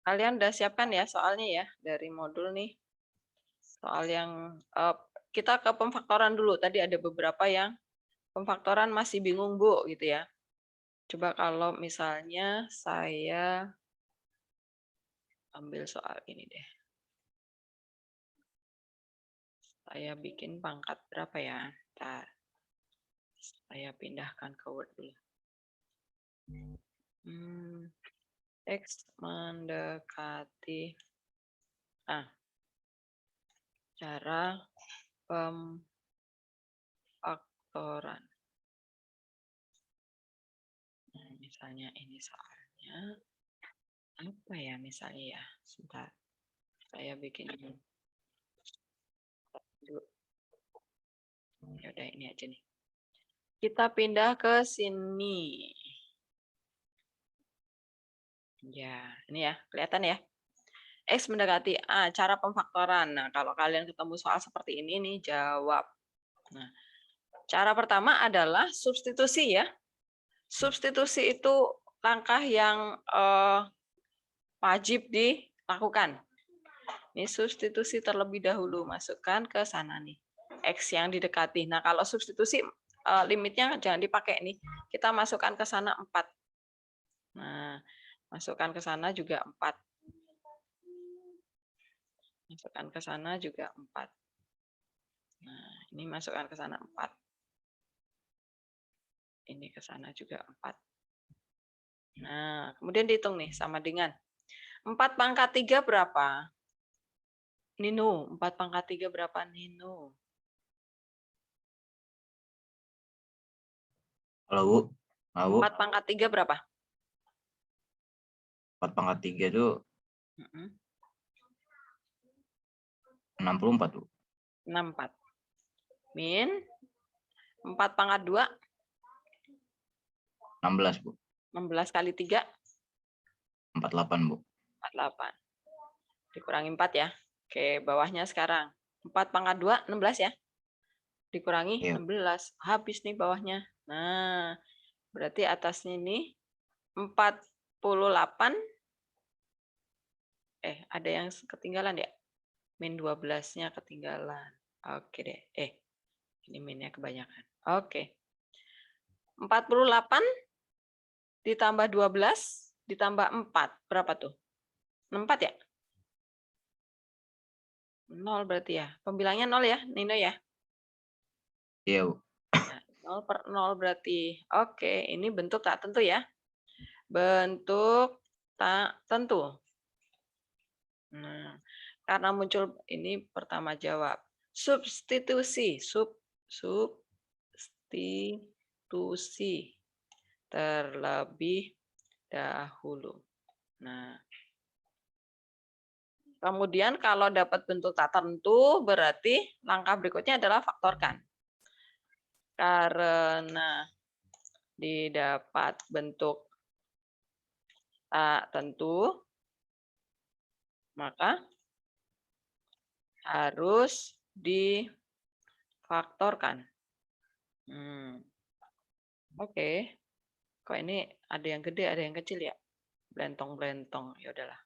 Kalian udah siapkan ya soalnya ya dari modul nih. Soal yang kita ke pemfaktoran dulu. Tadi ada beberapa yang pemfaktoran masih bingung, Bu, gitu ya. Coba kalau misalnya saya ambil soal ini deh. Saya bikin pangkat berapa ya? Ntar. Saya pindahkan ke Word dulu. X mendekati cara pemfaktoran. Nah, misalnya ini soalnya apa ya misalnya ya? Sebentar. Saya bikin ini. Ya udah ini aja nih. Kita pindah ke sini. Ya, ini ya, kelihatan ya. X mendekati A, cara pemfaktoran. Nah, kalau kalian ketemu soal seperti ini nih, jawab. Nah, cara pertama adalah substitusi ya. Substitusi itu langkah yang wajib dilakukan. Ini substitusi terlebih dahulu, masukkan ke sana nih. X yang didekati. Nah, kalau substitusi limitnya jangan dipakai nih. Kita masukkan ke sana 4. Nah, masukkan ke sana juga 4. Masukkan ke sana juga 4. Nah, ini masukkan ke sana 4. Ini ke sana juga 4. Nah, kemudian dihitung nih sama dengan 4 pangkat 3 berapa? Nino, 4 pangkat 3 berapa Nino? Halo Bu. Halo, Bu. 4 pangkat 3 berapa? 4 pangkat 3 itu 64 Bu. 64. Min 4 pangkat 2? 16 Bu. 16 kali 3? 48 Bu. 48. Dikurangi 4 ya. Oke, bawahnya sekarang. 4 pangkat 2, 16 ya. Dikurangi 16. Habis nih bawahnya. Nah, berarti atasnya ini 48. Ada yang ketinggalan ya? Min 12-nya ketinggalan. Oke deh. Ini minnya kebanyakan. Oke. 48 ditambah 12 ditambah 4. Berapa tuh? 64 ya? 0 berarti ya. Pembilangnya 0 ya, Nino ya? Iya, Bu. 0 per 0 berarti. Oke, ini bentuk tak tentu ya. Bentuk tak tentu. Nah, karena muncul ini pertama jawab. Substitusi. Substitusi terlebih dahulu. Nah, kemudian kalau dapat bentuk tak tentu, berarti langkah berikutnya adalah faktorkan. Karena didapat bentuk tak tentu, maka harus difaktorkan. Oke. Kok ini ada yang gede, ada yang kecil ya? Blentong-blentong. Ya udahlah.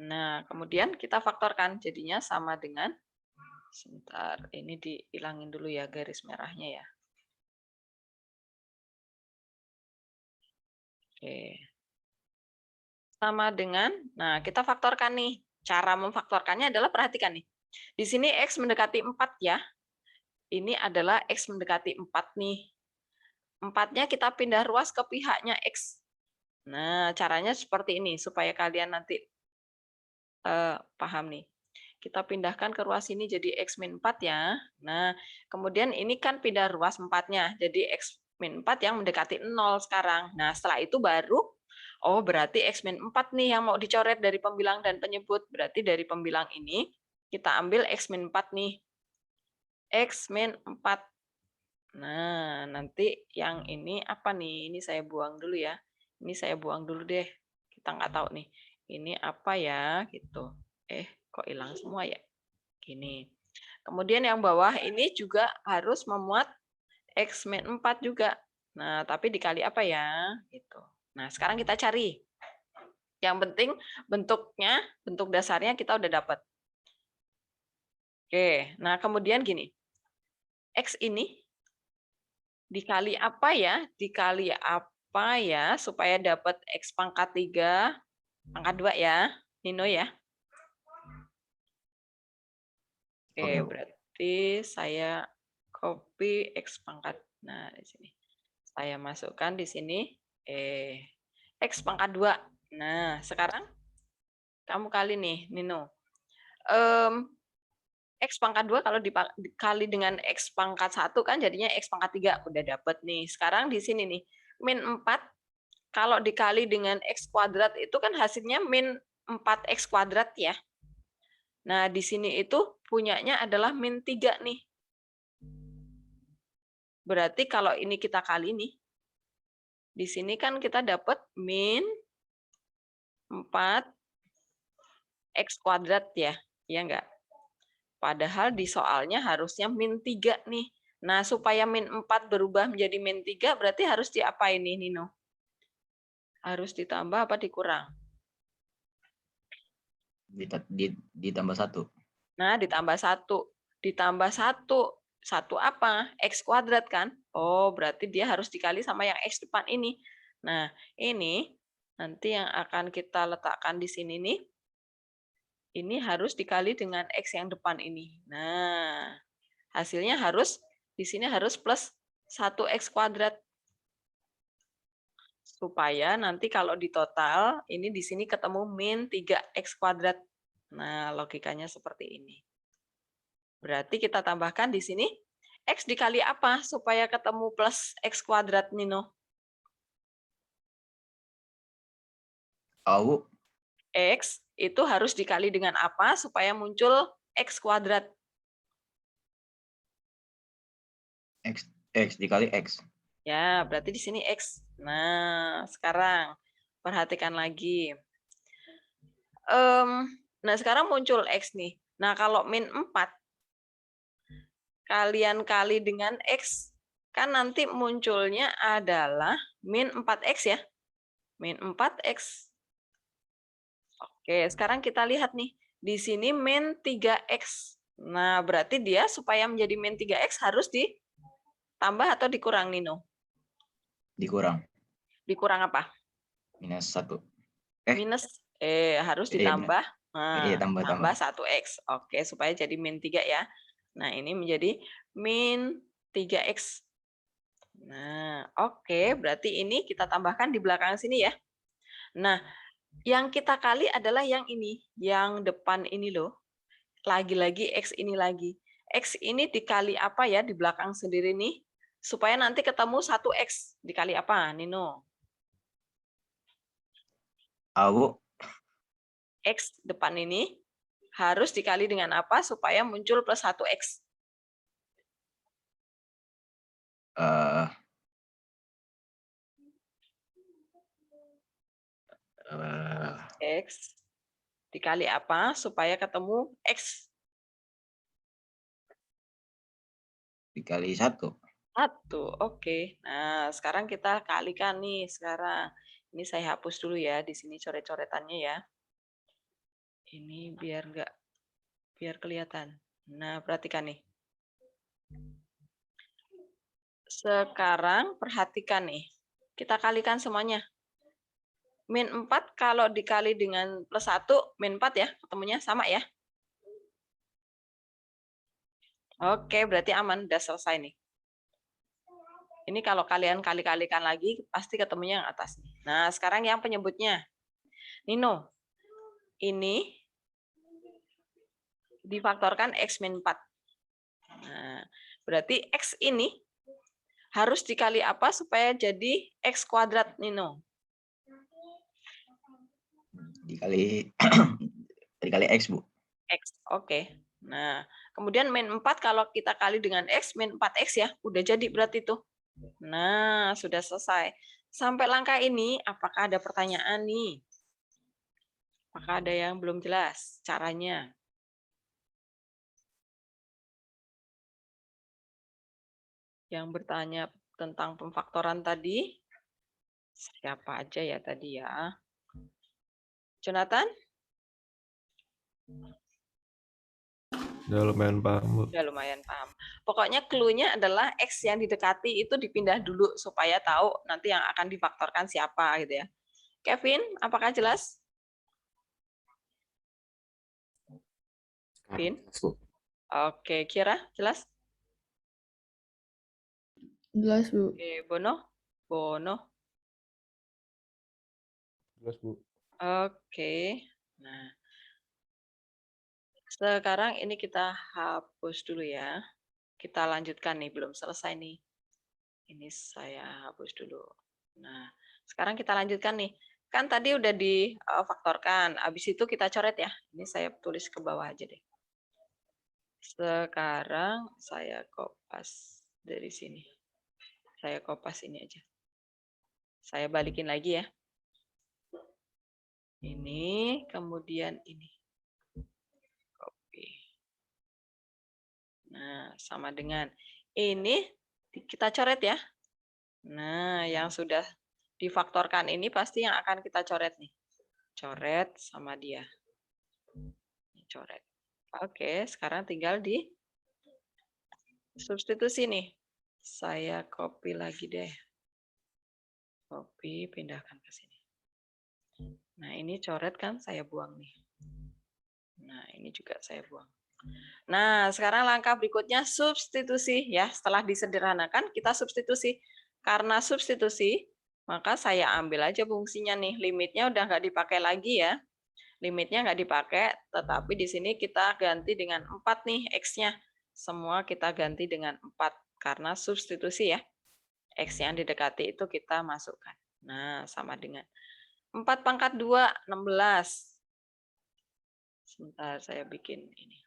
Nah, kemudian kita faktorkan. Jadinya sama dengan, sebentar, ini dihilangin dulu ya garis merahnya ya. Oke. Sama dengan, nah kita faktorkan nih. Cara memfaktorkannya adalah perhatikan nih. Di sini X mendekati 4 ya. Ini adalah X mendekati 4 nih. 4-nya kita pindah ruas ke pihaknya X. Nah, caranya seperti ini supaya kalian nanti paham nih. Kita pindahkan ke ruas ini jadi X-4 ya. Nah, kemudian ini kan pindah ruas 4-nya. Jadi X-4 yang mendekati 0 sekarang. Nah, setelah itu baru, oh berarti X-4 nih yang mau dicoret dari pembilang dan penyebut. Berarti dari pembilang ini, kita ambil X-4 nih. X-4. Nah, nanti yang ini apa nih? Ini saya buang dulu ya. Ini saya buang dulu deh. Kita nggak tahu nih. Ini apa ya? Gitu. Kok hilang semua ya? Gini. Kemudian yang bawah ini juga harus memuat X-4 juga. Nah, tapi dikali apa ya? Gitu. Nah, sekarang kita cari. Yang penting bentuknya, bentuk dasarnya kita udah dapat. Oke, nah kemudian gini. X ini dikali apa ya? Dikali apa ya supaya dapat X pangkat 3, pangkat 2 ya, Nino ya. Oke, Oke, Bu. berarti saya copy X pangkat. Nah, di sini. Saya masukkan di sini X pangkat 2. Nah, sekarang kamu kali nih, Nino. X pangkat 2 kalau dikali dengan X pangkat 1 kan jadinya X pangkat 3. Udah dapat nih. Sekarang di sini nih. Min 4 kalau dikali dengan X kuadrat itu kan hasilnya min 4X kuadrat ya. Nah, di sini itu punyanya adalah min 3 nih. Berarti kalau ini kita kali nih. Di sini kan kita dapat min 4X kuadrat ya. Iya enggak? Padahal di soalnya harusnya min 3 nih. Nah, supaya min 4 berubah menjadi min 3 berarti harus diapain nih, Nino? Harus ditambah apa dikurang? Ditambah 1. Nah, ditambah 1. Ditambah 1. 1 apa? X kuadrat kan? Oh, berarti dia harus dikali sama yang X depan ini. Nah, ini nanti yang akan kita letakkan di sini nih. Ini harus dikali dengan X yang depan ini. Nah, hasilnya harus di sini harus plus 1X kuadrat. Supaya nanti kalau di total, ini di sini ketemu min 3X kuadrat. Nah, logikanya seperti ini. Berarti kita tambahkan di sini, X dikali apa supaya ketemu plus X kuadrat, Nino? Tahu. X itu harus dikali dengan apa supaya muncul X kuadrat? X dikali X. Ya, berarti di sini X. Nah, sekarang perhatikan lagi. Nah, sekarang muncul X nih. Nah, kalau min 4, kalian kali dengan X, kan nanti munculnya adalah min 4X ya. Min 4X. Oke, sekarang kita lihat nih. Di sini min 3X. Nah, berarti dia supaya menjadi min 3X harus ditambah atau dikurang, Nino? Dikurang. Dikurang apa? Minus 1. Minus, harus Iya, benar. ditambah. Iya, Nah, tambah. tambah 1X. Oke, supaya jadi min 3 ya. Nah, ini menjadi min 3X. Nah, oke. Berarti ini kita tambahkan di belakang sini ya. Nah, yang kita kali adalah yang ini. Yang depan ini loh. Lagi-lagi X ini lagi. X ini dikali apa ya di belakang sendiri nih? Supaya nanti ketemu 1X. Dikali apa, Nino? Tahu. X depan ini harus dikali dengan apa supaya muncul plus 1X? Eh, X dikali apa supaya ketemu X? Dikali 1. 1. Oke. Nah, sekarang kita kalikan nih sekarang. Ini saya hapus dulu ya di sini coret-coretannya ya. Ini biar kelihatan. Nah, perhatikan nih. Sekarang perhatikan nih. Kita kalikan semuanya. Min 4 kalau dikali dengan plus 1, min 4 ya, ketemunya sama ya. Oke, berarti aman, udah selesai nih. Ini kalau kalian kali-kalikan lagi, pasti ketemunya yang atas. Nah, sekarang yang penyebutnya. Nino, ini difaktorkan X min 4. Nah, berarti X ini harus dikali apa supaya jadi X kuadrat, Nino? Dikali dikali X, Bu. X, oke. Nah, kemudian min 4 kalau kita kali dengan X, min 4X ya, udah jadi berarti tuh. Nah, sudah selesai. Sampai langkah ini, apakah ada pertanyaan nih? Apakah ada yang belum jelas caranya? Yang bertanya tentang pemfaktoran tadi. Siapa aja ya tadi ya? Jonathan? Udah lumayan paham, Bu. Udah lumayan paham. Pokoknya clue-nya adalah X yang didekati itu dipindah dulu supaya tahu nanti yang akan difaktorkan siapa gitu ya. Kevin, apakah jelas? Kevin? Oke, Kira, jelas? Jelas, Bu. Oke, Bono? Bono? Jelas, Bu. Oke. Nah, sekarang ini kita hapus dulu ya. Kita lanjutkan nih, belum selesai nih. Ini saya hapus dulu. Nah, sekarang kita lanjutkan nih. Kan tadi udah difaktorkan, habis itu kita coret ya. Ini saya tulis ke bawah aja deh. Sekarang saya kopas dari sini. Saya kopas ini aja. Saya balikin lagi ya. Ini, kemudian ini. Copy. Nah, sama dengan ini kita coret ya. Nah, yang sudah difaktorkan ini pasti yang akan kita coret nih. Coret sama dia. Coret. Oke, sekarang tinggal di substitusi nih. Saya copy lagi deh. Copy, pindahkan ke sini. Nah, ini coret kan saya buang nih. Nah, ini juga saya buang. Nah, sekarang langkah berikutnya substitusi ya. Setelah disederhanakan, kita substitusi. Karena substitusi, maka saya ambil aja fungsinya nih. Limitnya udah nggak dipakai lagi ya. Limitnya nggak dipakai, tetapi di sini kita ganti dengan 4 nih X-nya. Semua kita ganti dengan 4 karena substitusi ya. X yang didekati itu kita masukkan. Nah, sama dengan 4 pangkat 2, 16. Sebentar, saya bikin ini.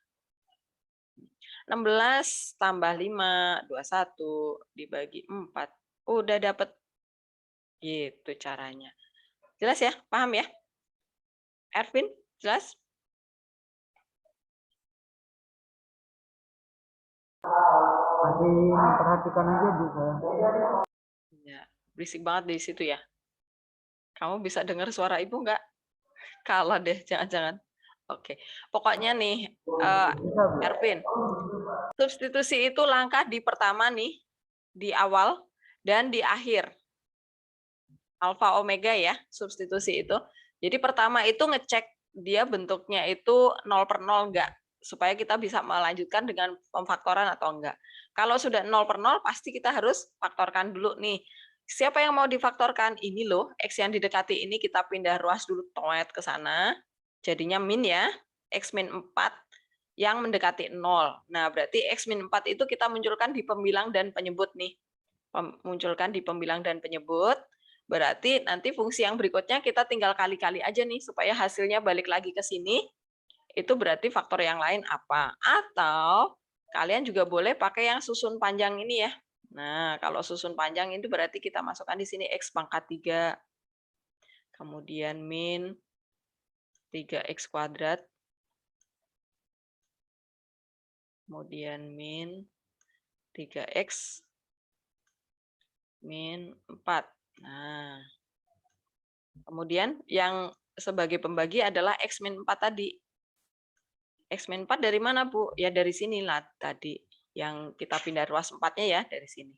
16 tambah 5, 21, dibagi 4. Udah dapet. Gitu caranya. Jelas ya? Paham ya? Ervin, jelas? Masih memperhatikan aja, Bu, saya. Ya, berisik banget di situ ya. Kamu bisa dengar suara ibu nggak? Kalah deh, jangan-jangan. Oke, pokoknya nih, Bisa, Bu. Ervin, substitusi itu langkah di pertama nih, di awal dan di akhir. Alfa omega ya, substitusi itu. Jadi pertama itu ngecek dia bentuknya itu 0/0 enggak, supaya kita bisa melanjutkan dengan pemfaktoran atau enggak. Kalau sudah 0/0 pasti kita harus faktorkan dulu nih. Siapa yang mau difaktorkan? Ini loh, X yang didekati ini kita pindah ruas dulu toet ke sana. Jadinya min ya, X min 4 yang mendekati 0. Nah, berarti X min 4 itu kita munculkan di pembilang dan penyebut nih. Munculkan di pembilang dan penyebut. Berarti nanti fungsi yang berikutnya kita tinggal kali-kali aja nih supaya hasilnya balik lagi ke sini. Itu berarti faktor yang lain apa? Atau kalian juga boleh pakai yang susun panjang ini ya. Nah, kalau susun panjang itu berarti kita masukkan di sini X pangkat 3. Kemudian min 3X kuadrat. Kemudian min 3X min 4. Nah, kemudian yang sebagai pembagi adalah X min 4 tadi. X min 4 dari mana, Bu? Ya dari sinilah tadi. Yang kita pindah ruas 4-nya ya, dari sini.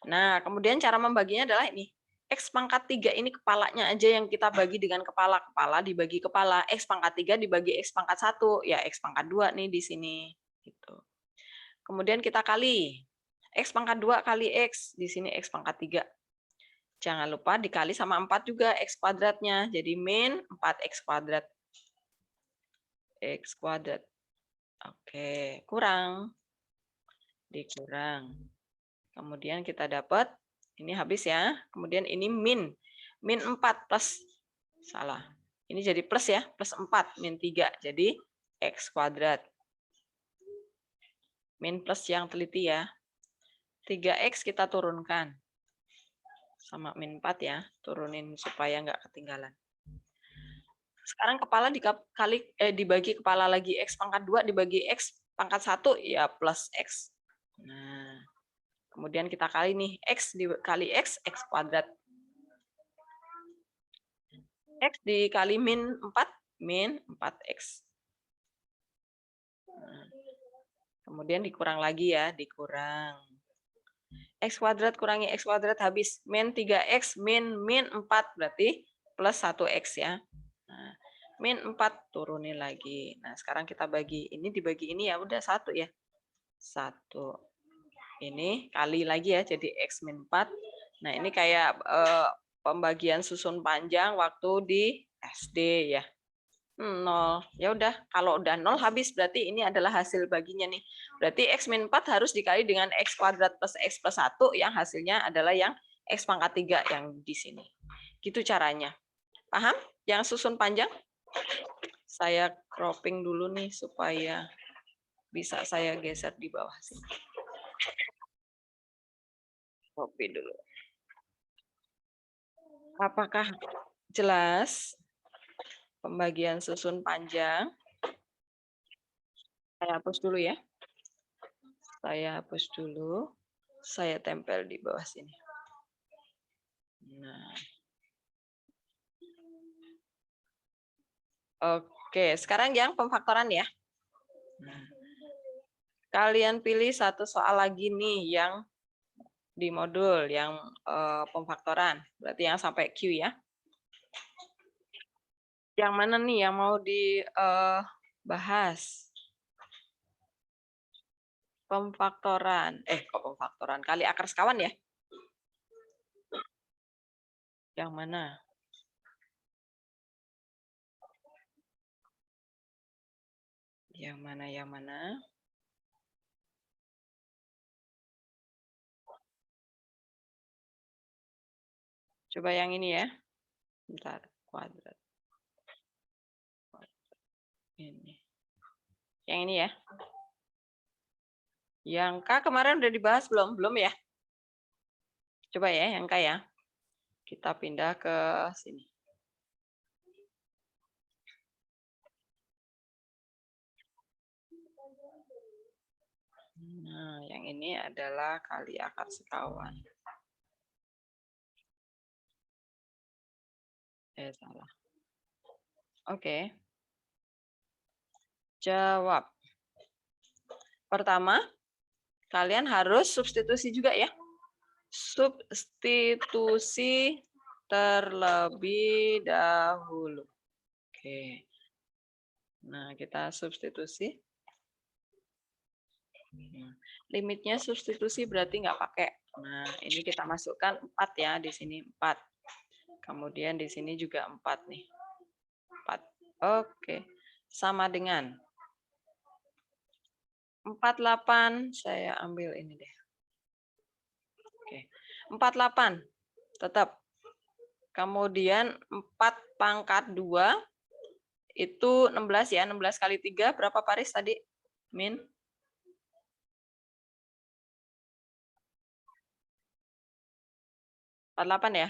Nah, kemudian cara membaginya adalah ini. X pangkat 3 ini kepalanya aja yang kita bagi dengan kepala. Kepala dibagi kepala. X pangkat 3 dibagi X pangkat 1. Ya, X pangkat 2 nih di sini. Gitu. Kemudian kita kali. X pangkat 2 kali X. Di sini X pangkat 3. Jangan lupa dikali sama 4 juga X kuadratnya. Jadi min 4X kuadrat. X kuadrat. Oke, kurang. Dikurang. Kemudian kita dapat, ini habis ya. Kemudian ini min. Min 4 plus. Salah. Ini jadi plus ya. Plus 4. Min 3. Jadi X kuadrat. Min plus yang teliti ya. 3X kita turunkan. Sama min 4 ya, turunin supaya nggak ketinggalan. Sekarang kepala dibagi kepala lagi X pangkat 2 dibagi X pangkat 1 ya plus X. Nah, Kemudian kita kali nih, X dikali X kuadrat. X dikali min 4X. Kemudian dikurang lagi ya, dikurang. X kuadrat kurangi X kuadrat habis. Min 3X min 4 berarti plus 1X ya. Nah, min 4 turunin lagi. Nah, sekarang kita bagi. Ini dibagi ini ya, udah 1 ya. 1. Ini kali lagi ya, jadi X min 4. Nah, ini kayak pembagian susun panjang waktu di SD ya. 0. Ya udah, kalau udah 0 habis berarti ini adalah hasil baginya nih. Berarti X min 4 harus dikali dengan X kuadrat plus X plus 1 yang hasilnya adalah yang X pangkat 3 yang di sini. Gitu caranya. Paham? Yang susun panjang? Saya cropping dulu nih supaya bisa saya geser di bawah sini. Copy dulu. Apakah jelas? Pembagian susun panjang. Saya hapus dulu ya. Saya hapus dulu. Saya tempel di bawah sini. Nah. Oke, sekarang yang pemfaktoran ya. Nah. Kalian pilih satu soal lagi nih yang di modul yang pemfaktoran. Berarti yang sampai Q ya. Yang mana nih yang mau dibahas? Pemfaktoran. Kok pemfaktoran? Kali akar sekawan ya? Yang mana? Yang mana? Yang mana? Coba yang ini ya. Bentar, kuadrat. Ini. Yang ini ya. Yang K kemarin udah dibahas belum? Belum ya? Coba ya, yang K ya. Kita pindah ke sini. Nah, yang ini adalah kali akar sekawan. Salah. Oke. Jawab. Pertama, kalian harus substitusi juga ya. Substitusi terlebih dahulu. Oke. Nah, kita substitusi. Limitnya substitusi berarti nggak pakai. Nah, ini kita masukkan 4 ya, di sini 4. Kemudian di sini juga 4 nih. 4. Oke. Sama dengan 48. Saya ambil ini deh. Oke. 48. Tetap. Kemudian 4 pangkat 2 itu 16 ya. 16 kali 3 berapa Paris tadi? Min? 48 ya?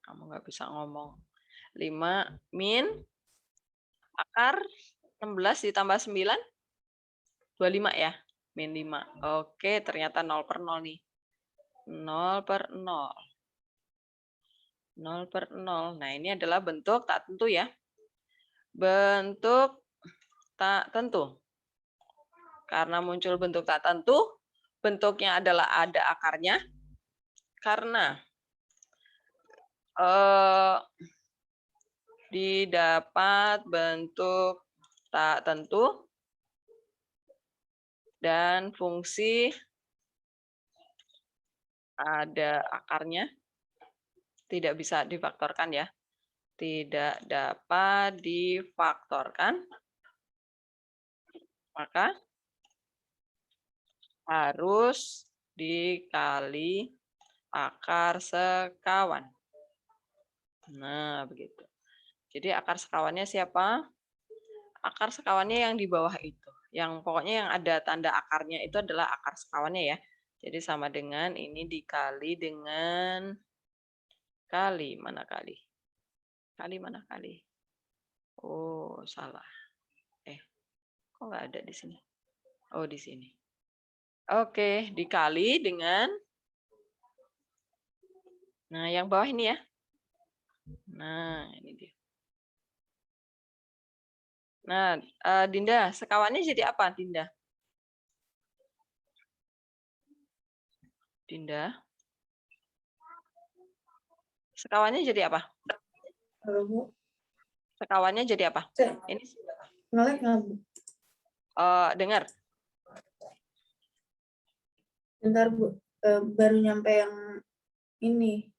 Kamu nggak bisa ngomong. 5 min akar 16 ditambah 9 25 ya. Min 5. Oke, ternyata 0 per 0 nih. 0 per 0. 0 per 0. Nah, ini adalah bentuk tak tentu ya. Bentuk tak tentu. Karena muncul bentuk tak tentu, bentuknya adalah ada akarnya. Karena didapat bentuk tak tentu dan fungsi ada akarnya, tidak bisa difaktorkan ya, tidak dapat difaktorkan, maka harus dikali akar sekawan. Nah, begitu. Jadi akar sekawannya siapa? Akar sekawannya yang di bawah itu. Yang pokoknya yang ada tanda akarnya itu adalah akar sekawannya ya. Jadi sama dengan ini dikali dengan kali. Mana kali? Kali mana kali? Oh, salah. Kok nggak ada di sini? Oh, di sini. Oke, dikali dengan, nah yang bawah ini ya. Nah, ini dia. Nah, Dinda, sekawannya jadi apa, Dinda? Dinda. Sekawannya jadi apa? Halo, Bu. Sekawannya jadi apa? Cek, Ini nge-lag nggak, Bu? dengar. Bentar, Bu. Baru nyampe yang ini.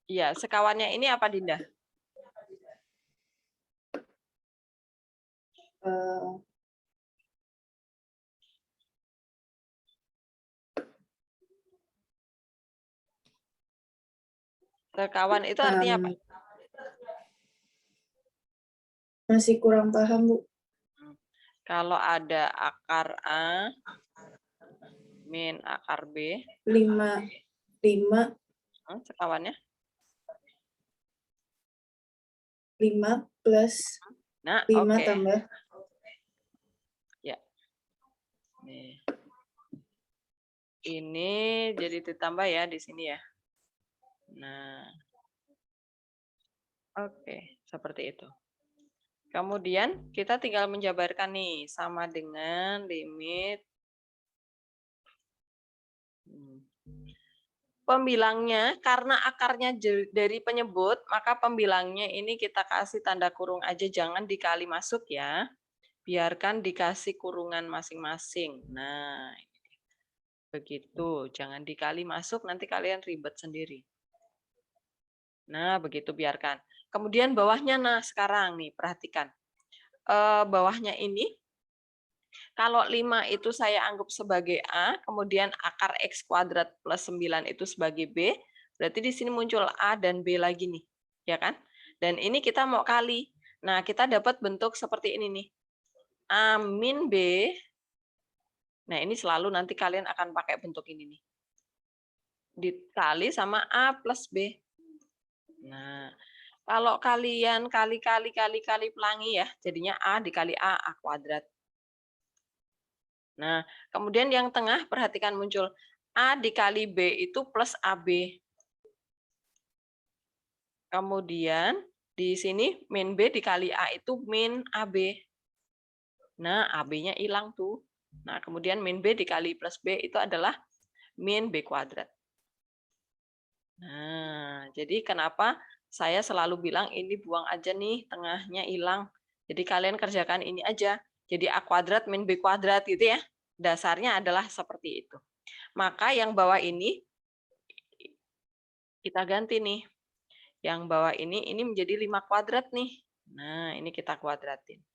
Iya, sekawannya ini apa, Dinda? Eh, Sekawan itu artinya apa? Masih kurang paham, Bu. Kalau ada akar A min akar B, 5 sekawannya? 5 plus Nah, 5 oke. tambah. Ya. Nih. Ini jadi ditambah ya di sini ya. Nah. Oke, seperti itu. Kemudian kita tinggal menjabarkan nih, sama dengan limit pembilangnya, karena akarnya dari penyebut, maka pembilangnya ini kita kasih tanda kurung aja, jangan dikali masuk ya. Biarkan dikasih kurungan masing-masing. Nah, begitu. Jangan dikali masuk, nanti kalian ribet sendiri. Nah, begitu biarkan. Kemudian bawahnya, nah sekarang nih, perhatikan. Bawahnya ini, kalau 5 itu saya anggap sebagai A, kemudian akar X kuadrat plus 9 itu sebagai B, berarti di sini muncul A dan B lagi nih, ya kan? Dan ini kita mau kali. Nah, kita dapat bentuk seperti ini nih. A min B, nah ini selalu nanti kalian akan pakai bentuk ini nih. Dikali sama A plus B. Nah, kalau kalian kali pelangi ya, jadinya A dikali A kuadrat. Nah, kemudian yang tengah perhatikan muncul A dikali B itu plus AB. Kemudian di sini min B dikali A itu min AB. Nah, AB-nya hilang tuh. Nah, kemudian min B dikali plus B itu adalah min B kuadrat. Nah, jadi kenapa saya selalu bilang ini buang aja nih, tengahnya hilang. Jadi kalian kerjakan ini aja. Jadi A kuadrat min B kuadrat gitu ya. Dasarnya adalah seperti itu. Maka yang bawah ini kita ganti nih. Yang bawah ini menjadi 5 kuadrat nih. Nah, ini kita kuadratin.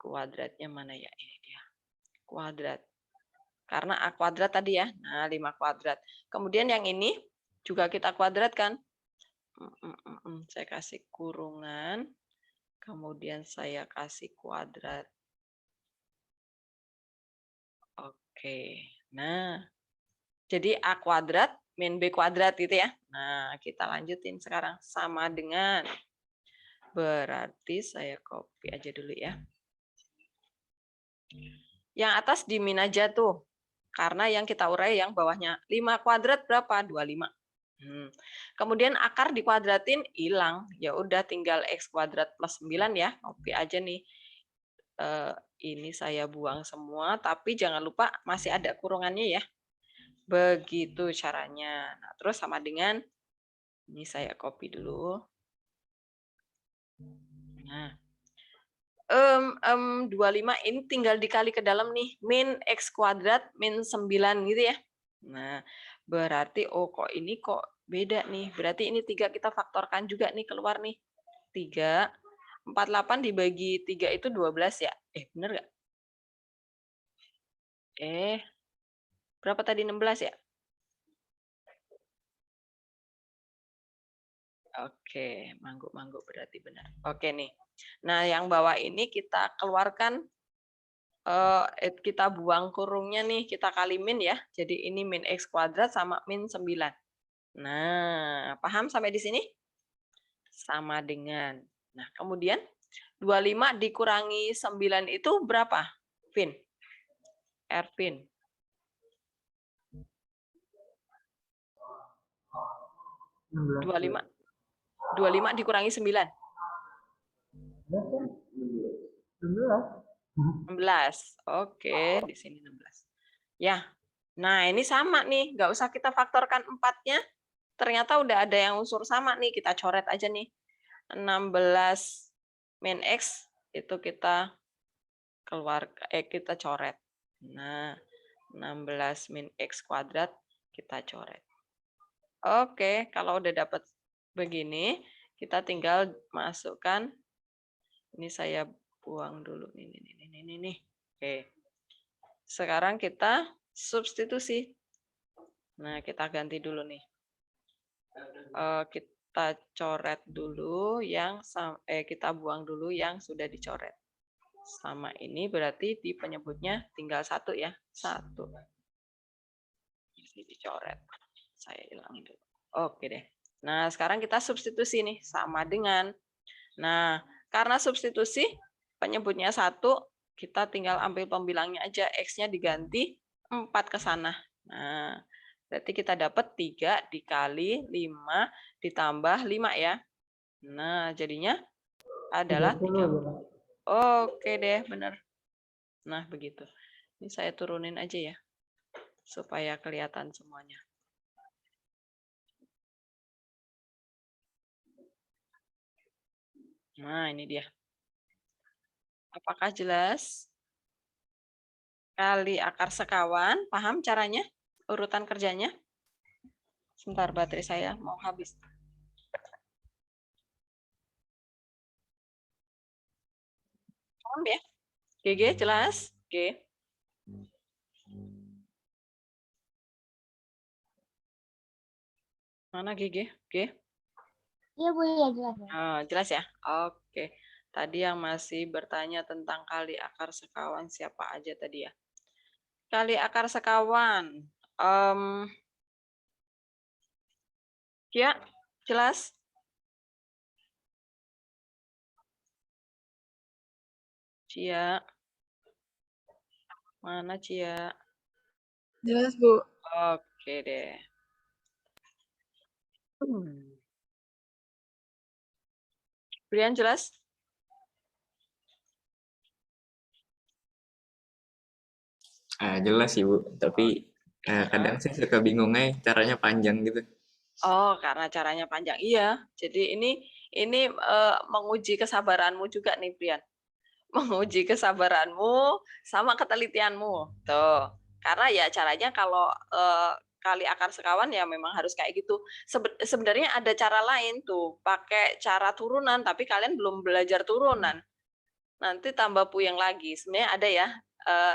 Kuadratnya mana ya? Ini dia. Kuadrat. Karena A kuadrat tadi ya. Nah, 5 kuadrat. Kemudian yang ini juga kita kuadratkan. Saya kasih kurungan. Kemudian saya kasih kuadrat. Oke. Nah, jadi A kuadrat min B kuadrat gitu ya. Nah, kita lanjutin sekarang. Sama dengan, berarti saya copy aja dulu ya. Yang atas di min aja tuh. Karena yang kita urai yang bawahnya. 5 kuadrat berapa? 25. Kemudian akar dikuadratin hilang. Ya udah tinggal X kuadrat plus 9 ya. Copy aja nih. Ini saya buang semua. Tapi jangan lupa masih ada kurungannya ya. Begitu caranya. Nah, terus sama dengan, ini saya copy dulu. Nah. 25 ini tinggal dikali ke dalam nih, min X kuadrat min 9 gitu ya. Nah, berarti kok ini kok beda nih. Berarti ini 3 kita faktorkan juga nih keluar nih. 3, 48 dibagi 3 itu 12 ya. Bener nggak? Berapa tadi 16 ya? Oke, mangguk-mangguk berarti benar. Oke nih. Nah, yang bawah ini kita keluarkan, kita buang kurungnya nih, kita kali min ya. Jadi ini min X kuadrat sama min 9. Nah, paham sampai di sini? Sama dengan. Nah, kemudian 25 dikurangi 9 itu berapa? Ervin. 25. 25 dikurangi 9. 16. Oke, di sini 16. Ya. Nah, ini sama nih, nggak usah kita faktorkan 4-nya. Ternyata udah ada yang unsur sama nih, kita coret aja nih. 16 min X itu kita kita coret. Nah, 16 min X kuadrat kita coret. Oke, kalau udah dapat begini, kita tinggal masukkan. Ini saya buang dulu. Nih. Oke. Sekarang kita substitusi. Nah, kita ganti dulu nih. Kita coret dulu kita buang dulu yang sudah dicoret. Sama ini berarti di penyebutnya tinggal 1 ya. 1. Ini dicoret. Saya hilangin dulu. Oke deh. Nah, sekarang kita substitusi nih sama dengan. Nah, karena substitusi penyebutnya 1, kita tinggal ambil pembilangnya aja, X-nya diganti 4 ke sana. Nah, berarti kita dapat 3 dikali 5 ditambah 5 ya. Nah, jadinya adalah 30. Oke deh, benar. Nah, begitu. Ini saya turunin aja ya, supaya kelihatan semuanya. Nah, ini dia. Apakah jelas? Kali akar sekawan, paham caranya? Urutan kerjanya? Sebentar, baterai saya mau habis. Paham ya? GG jelas? Oke. Mana GG? Oke. Iya Bu, ya jelas. Oh, jelas ya? Oke. Tadi yang masih bertanya tentang kali akar sekawan siapa aja tadi ya? Kali akar sekawan. Ya, jelas? Cia. Mana Cia? Jelas, Bu. Oke deh. Brian jelas? Jelas sih Bu, tapi kadang saya suka bingungnya caranya panjang gitu. Oh, karena caranya panjang. Iya. Jadi ini menguji kesabaranmu juga nih, Brian. Menguji kesabaranmu sama ketelitianmu. Tuh. Karena ya caranya kalau kali akar sekawan ya memang harus kayak gitu. Sebenarnya ada cara lain tuh, pakai cara turunan, tapi kalian belum belajar turunan. Nanti tambah puyeng lagi. Sebenarnya ada ya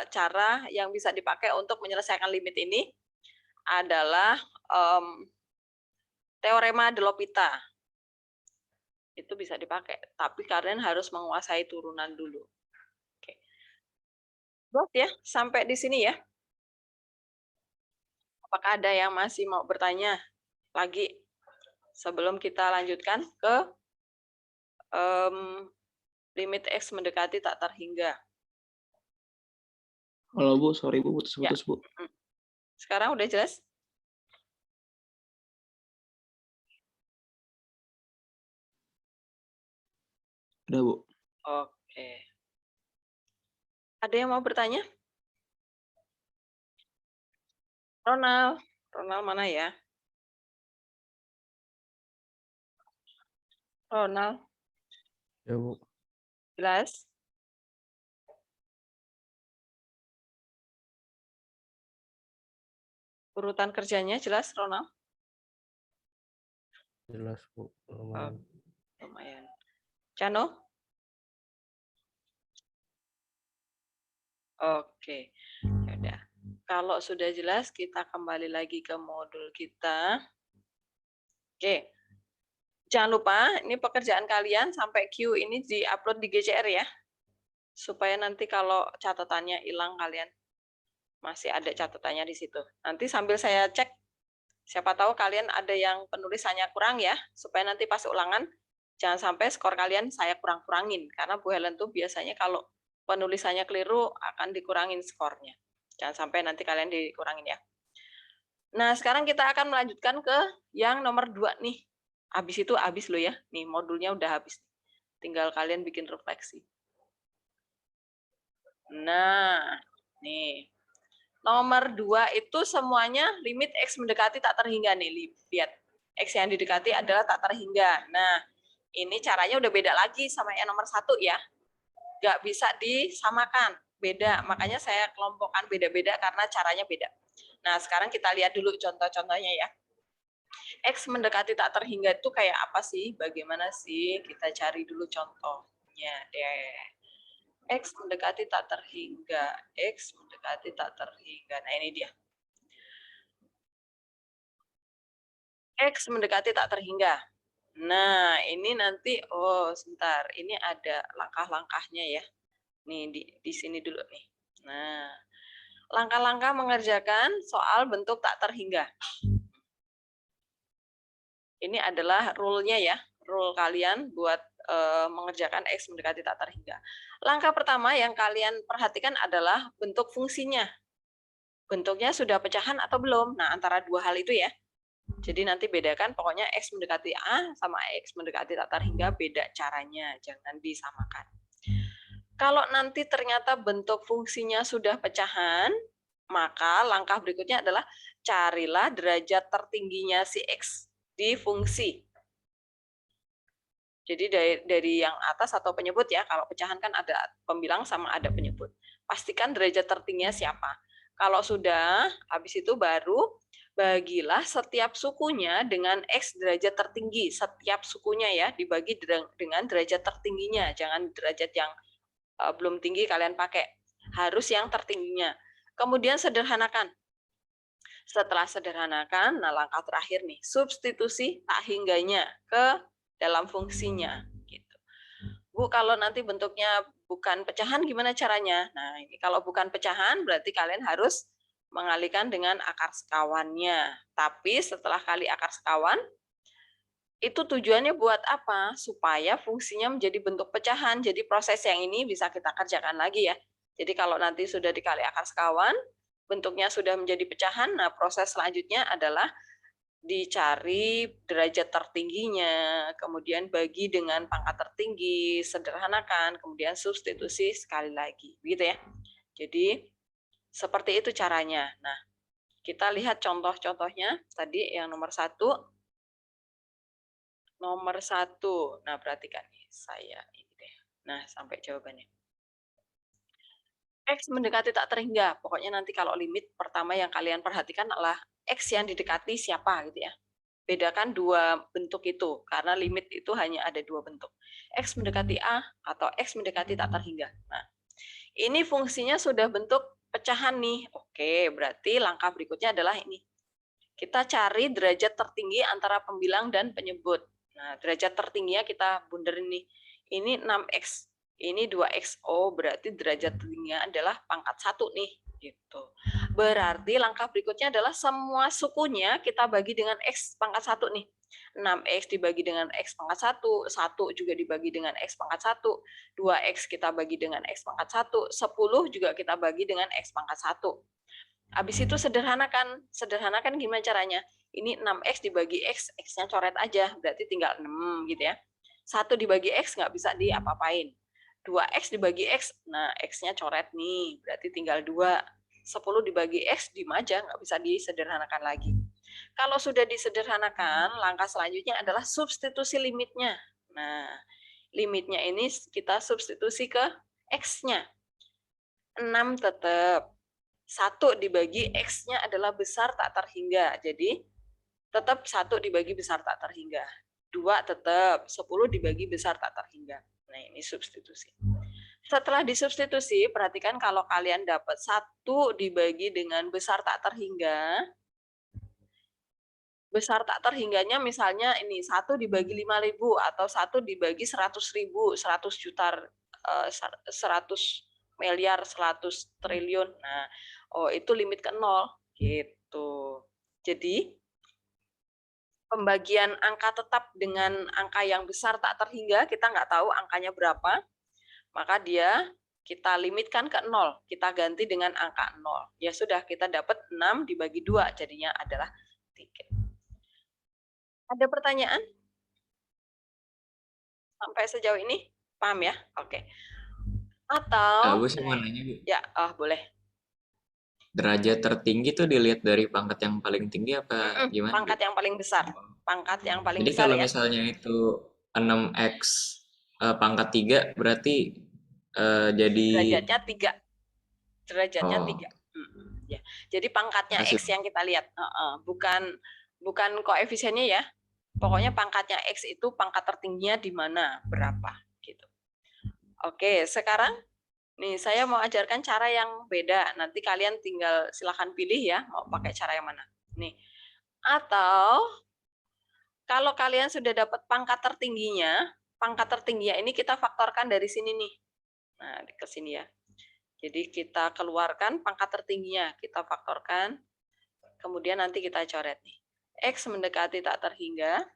cara yang bisa dipakai untuk menyelesaikan limit ini adalah teorema de L'Hopital. Itu bisa dipakai, tapi kalian harus menguasai turunan dulu. Oke. Terus ya, sampai di sini ya. Apakah ada yang masih mau bertanya lagi sebelum kita lanjutkan ke limit X mendekati tak terhingga? Halo Bu, sorry Bu, putus-putus Bu. Sekarang udah jelas? Udah Bu. Oke. Ada yang mau bertanya? Ronald mana ya? Ronald, Ya Bu. jelas? Urutan kerjanya jelas, Ronald? Jelas Bu. Lumayan. Lumayan. Cano? Oke. Yaudah. Kalau sudah jelas, kita kembali lagi ke modul kita. Oke. Jangan lupa, ini pekerjaan kalian sampai Q ini di-upload di GCR ya. Supaya nanti kalau catatannya hilang, kalian masih ada catatannya di situ. Nanti sambil saya cek, siapa tahu kalian ada yang penulisannya kurang ya, supaya nanti pas ulangan, jangan sampai skor kalian saya kurang-kurangin. Karena Bu Helen tuh biasanya kalau penulisannya keliru akan dikurangin skornya. Jangan sampai nanti kalian dikurangin ya. Nah, sekarang kita akan melanjutkan ke yang nomor 2 nih. Habis itu habis loh ya. Nih, modulnya udah habis. Tinggal kalian bikin refleksi. Nah, nih. Nomor 2 itu semuanya limit X mendekati tak terhingga nih. Lihat, X yang didekati adalah tak terhingga. Nah, ini caranya udah beda lagi sama yang nomor 1 ya. Nggak bisa disamakan, beda. Makanya saya kelompokkan beda-beda karena caranya beda. Nah, sekarang kita lihat dulu contoh-contohnya ya. X mendekati tak terhingga itu kayak apa sih? Bagaimana sih? Kita cari dulu contohnya deh. X mendekati tak terhingga. X mendekati tak terhingga. Nah, ini dia. X mendekati tak terhingga. Nah, ini nanti, oh sebentar, ini ada langkah-langkahnya ya. Nih, di sini dulu nih. Nah, langkah-langkah mengerjakan soal bentuk tak terhingga. Ini adalah rule-nya ya, rule kalian buat mengerjakan X mendekati tak terhingga. Langkah pertama yang kalian perhatikan adalah bentuk fungsinya. Bentuknya sudah pecahan atau belum? Nah, antara dua hal itu ya. Jadi nanti bedakan, pokoknya X mendekati A sama X mendekati tak terhingga beda caranya, jangan disamakan. Kalau nanti ternyata bentuk fungsinya sudah pecahan, maka langkah berikutnya adalah carilah derajat tertingginya si X di fungsi. Jadi dari yang atas atau penyebut ya, kalau pecahan kan ada pembilang sama ada penyebut. Pastikan derajat tertingginya siapa. Kalau sudah, habis itu baru bagilah setiap sukunya dengan X derajat tertinggi. Setiap sukunya ya, dibagi dengan derajat tertingginya. Jangan derajat yang belum tinggi kalian pakai, harus yang tertingginya. Kemudian sederhanakan. Setelah sederhanakan, nah langkah terakhir nih, substitusi tak hingganya ke dalam fungsinya. Gitu. Bu, kalau nanti bentuknya bukan pecahan gimana caranya? Nah, ini kalau bukan pecahan berarti kalian harus mengalihkan dengan akar sekawannya. Tapi setelah kali akar sekawan, itu tujuannya buat apa? Supaya fungsinya menjadi bentuk pecahan. Jadi proses yang ini bisa kita kerjakan lagi ya. Jadi kalau nanti sudah dikali akar sekawan, bentuknya sudah menjadi pecahan, nah proses selanjutnya adalah dicari derajat tertingginya, kemudian bagi dengan pangkat tertinggi, sederhanakan, kemudian substitusi sekali lagi. Begitu ya. Jadi seperti itu caranya. Nah, kita lihat contoh-contohnya. Tadi yang nomor 1. Nomor 1. Nah, perhatikan nih, saya ini deh. Nah, sampai jawabannya. X mendekati tak terhingga. Pokoknya nanti kalau limit pertama yang kalian perhatikan adalah X yang didekati siapa gitu ya. Bedakan dua bentuk itu, karena limit itu hanya ada dua bentuk. X mendekati A atau X mendekati tak terhingga. Nah, ini fungsinya sudah bentuk pecahan nih. Oke, berarti langkah berikutnya adalah ini. Kita cari derajat tertinggi antara pembilang dan penyebut. Nah, derajat tertingginya kita bunderin nih. Ini 6X, ini 2X. Oh, berarti derajat tertingginya adalah pangkat 1 nih. Gitu. Berarti langkah berikutnya adalah semua sukunya kita bagi dengan X pangkat 1 nih. 6X dibagi dengan X pangkat 1, 1 juga dibagi dengan X pangkat 1, 2X kita bagi dengan X pangkat 1, 10 juga kita bagi dengan X pangkat 1. Habis itu sederhanakan. Sederhanakan gimana caranya? Ini 6X dibagi X, X-nya coret aja, berarti tinggal 6 gitu ya. 1 dibagi X nggak bisa diapa-apain. 2X dibagi X, nah X-nya coret nih, berarti tinggal 2. 10 dibagi X, diem aja, nggak bisa disederhanakan lagi. Kalau sudah disederhanakan, langkah selanjutnya adalah substitusi limitnya. Nah, limitnya ini kita substitusi ke X-nya. 6 tetap. 1 dibagi X-nya adalah besar tak terhingga. Jadi, tetap 1 dibagi besar tak terhingga. 2 tetap, 10 dibagi besar tak terhingga. Nah, ini substitusi. Setelah disubstitusi, perhatikan kalau kalian dapat 1 dibagi dengan besar tak terhingga, besar tak terhingganya misalnya ini 1 dibagi 5.000 atau 1 dibagi 100.000, 100 juta, 100 miliar, 100 triliun. Nah, oh itu limit ke 0 gitu. Jadi pembagian angka tetap dengan angka yang besar tak terhingga, kita nggak tahu angkanya berapa, maka kita limitkan ke 0, kita ganti dengan angka 0. Ya sudah, kita dapat 6 dibagi 2, jadinya adalah 3. Ada pertanyaan? Sampai sejauh ini? Paham ya? Oke. Atau, Bu, saya mau nanya, Bu. ya, boleh. Derajat tertinggi tuh dilihat dari pangkat yang paling tinggi apa gimana? Pangkat yang paling besar. Pangkat yang paling Jadi besar kalau ya. misalnya itu 6x pangkat 3 berarti jadi Derajatnya 3. Derajatnya Oh. 3. Ya. Jadi pangkatnya Masih- X yang kita lihat. Bukan koefisiennya ya. Pokoknya pangkatnya X itu pangkat tertingginya di mana, berapa gitu. Oke, sekarang nih saya mau ajarkan cara yang beda. Nanti kalian tinggal silahkan pilih ya, mau pakai cara yang mana. Nih. Atau kalau kalian sudah dapat pangkat tertingginya ini kita faktorkan dari sini nih. Nah, ke sini ya. Jadi kita keluarkan pangkat tertingginya, kita faktorkan. Kemudian nanti kita coret nih. X mendekati tak terhingga.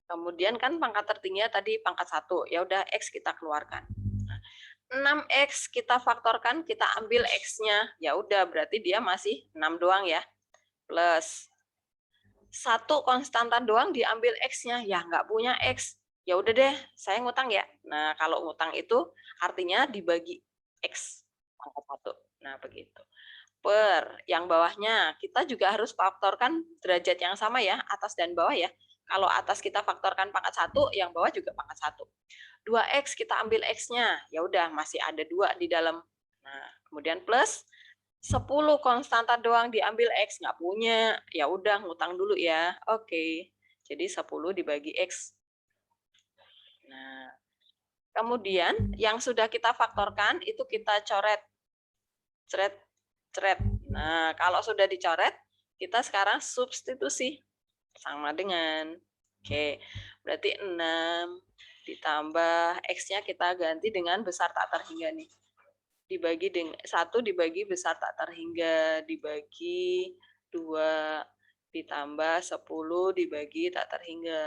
Kemudian kan pangkat tertingginya tadi pangkat 1. Ya udah X kita keluarkan. 6X kita faktorkan, kita ambil X-nya. Ya udah berarti dia masih 6 doang ya. Plus 1 konstanta doang diambil X-nya. Ya nggak punya X. Ya udah deh, saya ngutang ya. Nah, kalau ngutang itu artinya dibagi X pangkat 1. Nah, begitu. Per yang bawahnya kita juga harus faktorkan derajat yang sama ya, atas dan bawah ya. Kalau atas kita faktorkan pangkat 1, yang bawah juga pangkat 1. 2X kita ambil X-nya. Ya udah masih ada 2 di dalam. Nah, kemudian plus 10 konstanta doang diambil X, nggak punya. Ya udah ngutang dulu ya. Oke. Jadi 10 dibagi X. Nah, kemudian yang sudah kita faktorkan itu kita coret. Coret. Nah, kalau sudah dicoret, kita sekarang substitusi. Sama dengan, oke, berarti 6 ditambah X-nya kita ganti dengan besar tak terhingga nih. Dibagi dengan 1 dibagi besar tak terhingga, dibagi 2, ditambah 10 dibagi tak terhingga.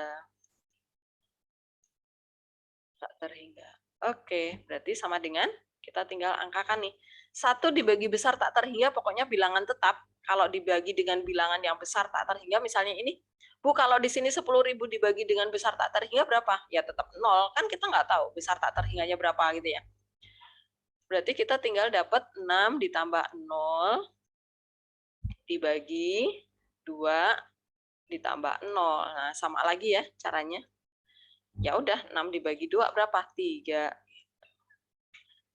Tak terhingga. Oke, berarti sama dengan kita tinggal angkakan nih. 1 dibagi besar tak terhingga, pokoknya bilangan tetap. Kalau dibagi dengan bilangan yang besar tak terhingga, misalnya ini, Bu, kalau di sini 10.000 dibagi dengan besar tak terhingga berapa? Ya tetap 0, kan kita nggak tahu besar tak terhingganya berapa gitu ya. Berarti kita tinggal dapat 6 ditambah 0 dibagi 2 ditambah 0. Nah, sama lagi ya caranya. Ya udah, 6 dibagi 2 berapa? 3.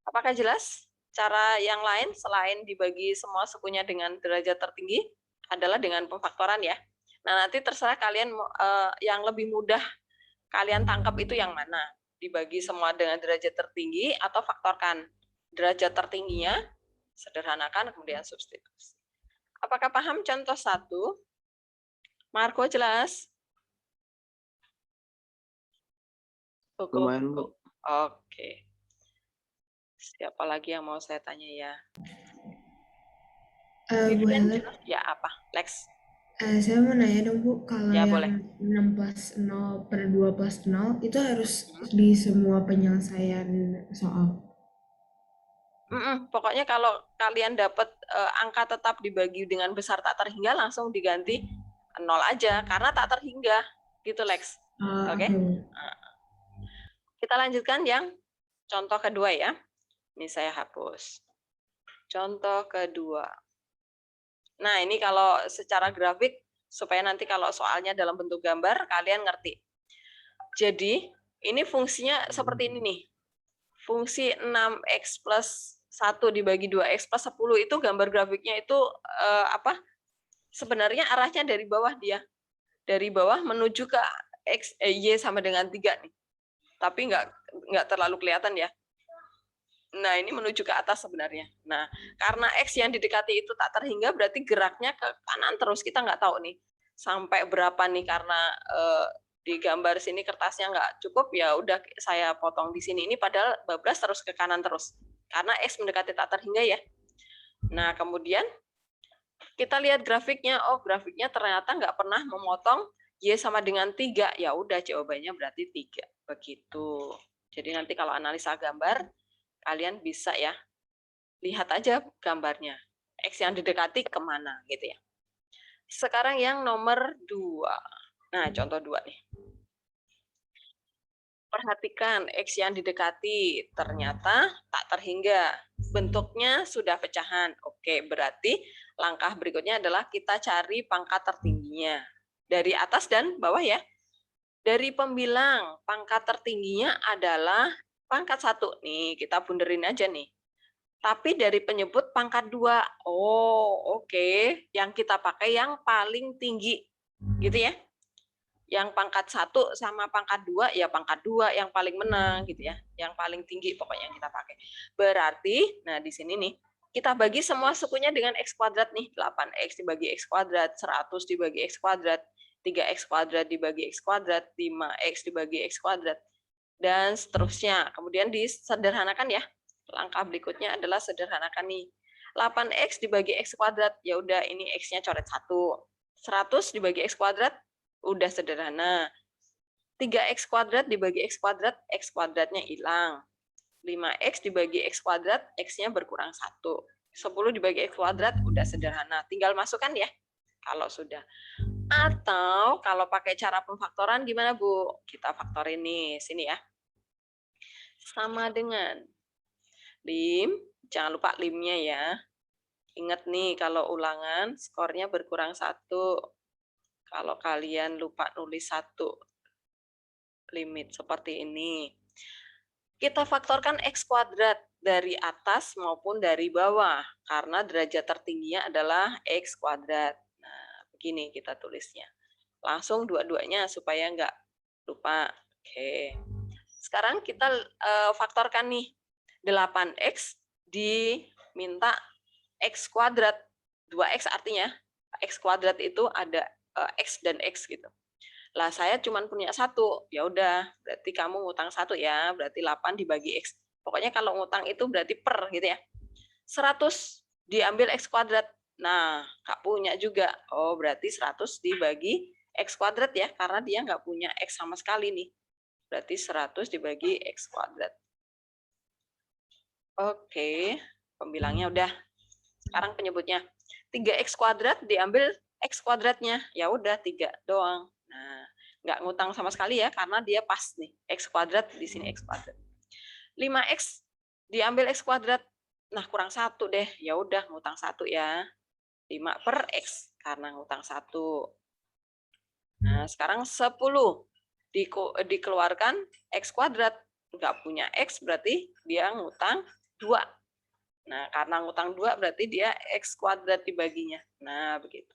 Apakah jelas? Cara yang lain selain dibagi semua sukunya dengan derajat tertinggi adalah dengan pemfaktoran ya. Nah, nanti terserah kalian yang lebih mudah kalian tangkap itu yang mana. Dibagi semua dengan derajat tertinggi atau faktorkan. Derajat tertingginya, sederhanakan, kemudian substitusi. Apakah paham contoh 1? Marco jelas? Lumayan, Bu. Oke. Siapa lagi yang mau saya tanya ya? Bu Helen, Ya apa? Lex. saya mau nanya dong Bu, kalau Ya, yang boleh. 6 plus 0 per 2 plus 0 itu harus di semua penyelesaian soal? Pokoknya kalau kalian dapat angka tetap dibagi dengan besar tak terhingga, langsung diganti 0 aja, karena tak terhingga. Gitu Lex. Oke? Kita lanjutkan yang contoh kedua ya. Ini saya hapus. Contoh kedua. Nah, ini kalau secara grafik, supaya nanti kalau soalnya dalam bentuk gambar, kalian ngerti. Jadi, ini fungsinya seperti ini nih. Fungsi 6x plus 1 dibagi 2x plus 10 itu gambar grafiknya itu sebenarnya arahnya dari bawah dia. Dari bawah menuju ke x, y sama dengan 3 nih. Tapi nggak terlalu kelihatan ya. Nah, ini menuju ke atas sebenarnya. Nah, karena X yang didekati itu tak terhingga, berarti geraknya ke kanan terus. Kita nggak tahu nih sampai berapa nih, karena di gambar sini kertasnya nggak cukup, ya udah saya potong di sini. Ini padahal bablas terus ke kanan terus. Karena X mendekati tak terhingga ya. Nah, kemudian kita lihat grafiknya. Oh, grafiknya ternyata nggak pernah memotong Y sama dengan 3. Ya udah, jawabannya berarti 3. Begitu. Jadi nanti kalau analisa gambar, kalian bisa ya, lihat aja gambarnya. X yang didekati kemana gitu ya. Sekarang yang nomor 2. Nah, contoh 2 nih. Perhatikan X yang didekati ternyata tak terhingga. Bentuknya sudah pecahan. Oke, berarti langkah berikutnya adalah kita cari pangkat tertingginya. Dari atas dan bawah ya. Dari pembilang, pangkat tertingginya adalah pangkat 1. Nih, kita bunderin aja nih. Tapi dari penyebut pangkat 2. Oh, oke. Yang kita pakai yang paling tinggi. Gitu ya. Yang pangkat 1 sama pangkat 2, ya pangkat 2 yang paling menang gitu ya. Yang paling tinggi pokoknya yang kita pakai. Berarti, nah di sini nih, kita bagi semua sukunya dengan X kuadrat nih. 8X dibagi X kuadrat, 100 dibagi X kuadrat, 3X kuadrat dibagi X kuadrat, 5X dibagi X kuadrat, dan seterusnya. Kemudian disederhanakan ya. Langkah berikutnya adalah sederhanakan nih. 8X dibagi X kuadrat, ya udah ini X-nya coret 1. 100 dibagi X kuadrat, udah sederhana. 3X kuadrat dibagi X kuadrat, X kuadratnya hilang. 5X dibagi X kuadrat, X-nya berkurang 1. 10 dibagi X kuadrat, udah sederhana. Tinggal masukkan ya, kalau sudah. Atau kalau pakai cara pemfaktoran gimana, Bu? Kita faktorin nih, sini ya. Sama dengan lim, jangan lupa limnya ya. Ingat nih, kalau ulangan, skornya berkurang 1. Kalau kalian lupa nulis 1 limit seperti ini. Kita faktorkan X kuadrat dari atas maupun dari bawah, karena derajat tertingginya adalah X kuadrat. Nah, begini kita tulisnya. Langsung dua-duanya supaya nggak lupa. Oke. Sekarang kita faktorkan nih. 8X diminta X kuadrat. 2X artinya, X kuadrat itu ada X dan X gitu. Lah saya cuma punya 1, ya udah berarti kamu ngutang 1 ya, berarti 8 dibagi X. Pokoknya kalau ngutang itu berarti per gitu ya. 100 diambil X kuadrat. Nah, Kak punya juga. Oh, berarti 100 dibagi X kuadrat ya, karena dia nggak punya X sama sekali nih. Berarti 100 dibagi X kuadrat. Oke, pembilangnya udah. Sekarang penyebutnya. 3X kuadrat diambil X kuadratnya. Ya udah 3 doang. Nah, nggak ngutang sama sekali ya, karena dia pas nih. X kuadrat, di sini X kuadrat. 5X diambil X kuadrat. Nah, kurang 1 deh. Ya udah ngutang 1 ya. 5 per X, karena ngutang 1. Nah, sekarang 10 dikeluarkan X kuadrat. Nggak punya X, berarti dia ngutang 2. Nah, karena ngutang 2 berarti dia X kuadrat dibaginya. Nah, begitu.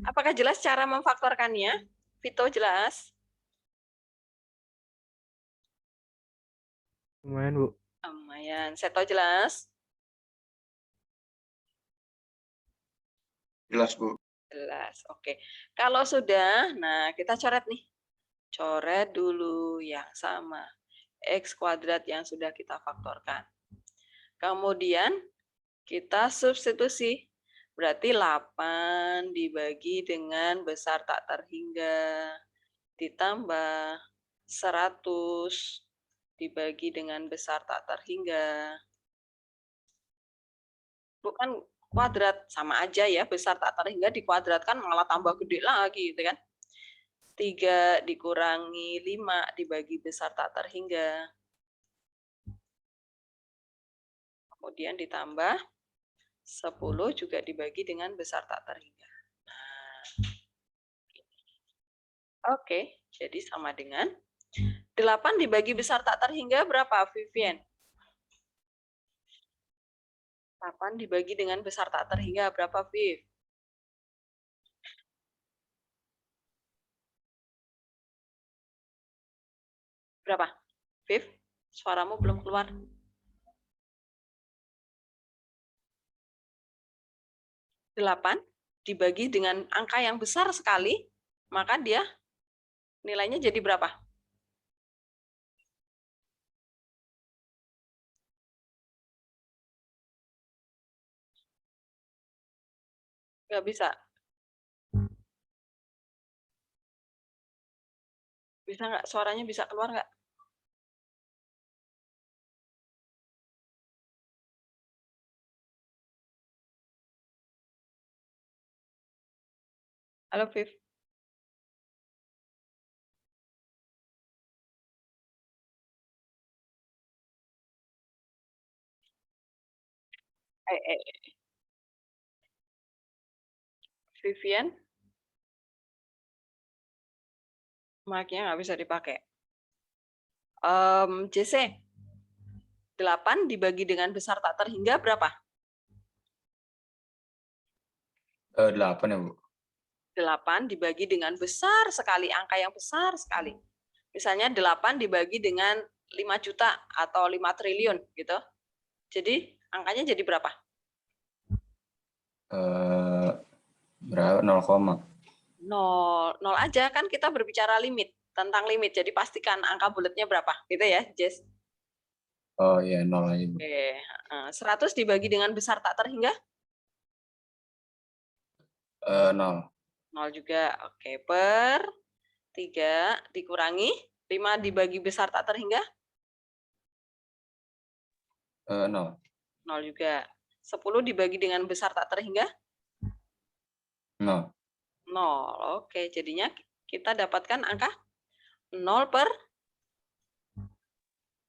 Apakah jelas cara memfaktorkannya? Vito, jelas? Lumayan, Bu. Lumayan. Seto, jelas? Jelas, Bu. Jelas, oke. Kalau sudah, nah kita coret nih. Coret dulu yang sama. X kuadrat yang sudah kita faktorkan. Kemudian kita substitusi. Berarti 8 dibagi dengan besar tak terhingga. Ditambah 100 dibagi dengan besar tak terhingga. Bukan kuadrat, sama aja ya, besar tak terhingga dikuadratkan malah tambah gede lagi gitu kan. 3 dikurangi 5 dibagi besar tak terhingga. Kemudian ditambah 10 juga dibagi dengan besar tak terhingga. Nah, oke, jadi sama dengan 8 dibagi besar tak terhingga berapa, Vivian? 8 dibagi dengan besar tak terhingga berapa, Viv? Berapa? Viv, suaramu belum keluar. 8 dibagi dengan angka yang besar sekali, maka dia nilainya jadi berapa? Nggak bisa. Bisa nggak? Suaranya bisa keluar nggak? Halo, Viv. Vivian, mic-nya nggak bisa dipakai. JC, 8 dibagi dengan besar tak terhingga berapa? 8 ya, Bu. 8 dibagi dengan besar sekali, angka yang besar sekali. Misalnya 8 dibagi dengan 5 juta atau 5 triliun gitu. Jadi angkanya jadi berapa? Berapa? 0, 0 aja kan kita berbicara limit, tentang limit. Jadi pastikan angka bulatnya berapa, gitu ya, Jess? oh iya 0 aja, Bu. Oke, 100 dibagi dengan besar tak terhingga? 0. 0 juga. Oke, per 3 dikurangi 5 dibagi besar tak terhingga? 0. 0 juga. 10 dibagi dengan besar tak terhingga? 0. 0. Oke, jadinya kita dapatkan angka 0 per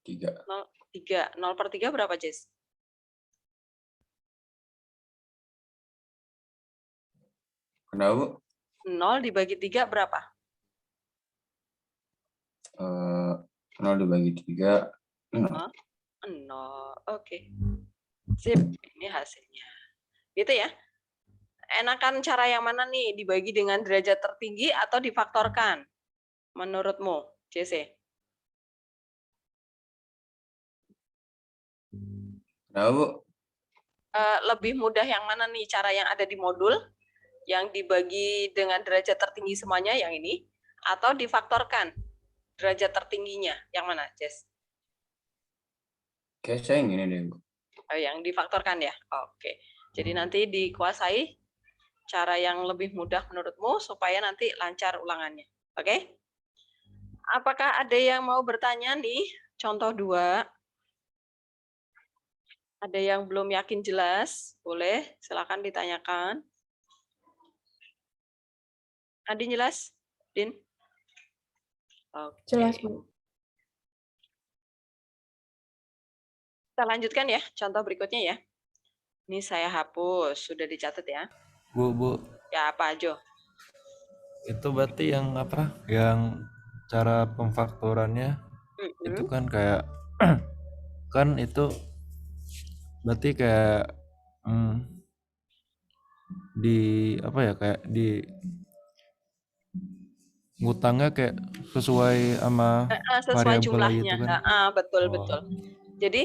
3. 3. 0 per 3 berapa, Jess? Kenapa, Bu? 0 dibagi 3 berapa? 0 dibagi 3. 0. 0. Oke. Sip, ini hasilnya. Gitu ya. Enakan cara yang mana nih? Dibagi dengan derajat tertinggi atau difaktorkan? Menurutmu, JC? Kenapa, Bu? Lebih mudah yang mana nih? Cara yang ada di modul? Yang dibagi dengan derajat tertinggi semuanya, yang ini? Atau difaktorkan derajat tertingginya? Yang mana, Jess? Kayak saya yang ini deh, Bu. Oh, yang difaktorkan ya? Oke. Jadi nanti dikuasai cara yang lebih mudah menurutmu supaya nanti lancar ulangannya. Oke? Apakah ada yang mau bertanya nih? Contoh 2. Ada yang belum yakin jelas? Boleh, silakan ditanyakan. Adin jelas? Din? Oke. Jelas, Bu. Kita lanjutkan ya, contoh berikutnya ya. Ini saya hapus, sudah dicatat ya. Bu, Ya, apa aja? itu berarti yang apa? Yang cara pemfaktorannya itu kan kayak kan itu berarti kayak di apa ya, kayak di ngutangnya kayak sesuai sama Sesuai variabel jumlahnya. gitu kan. Betul, Oh. betul. Jadi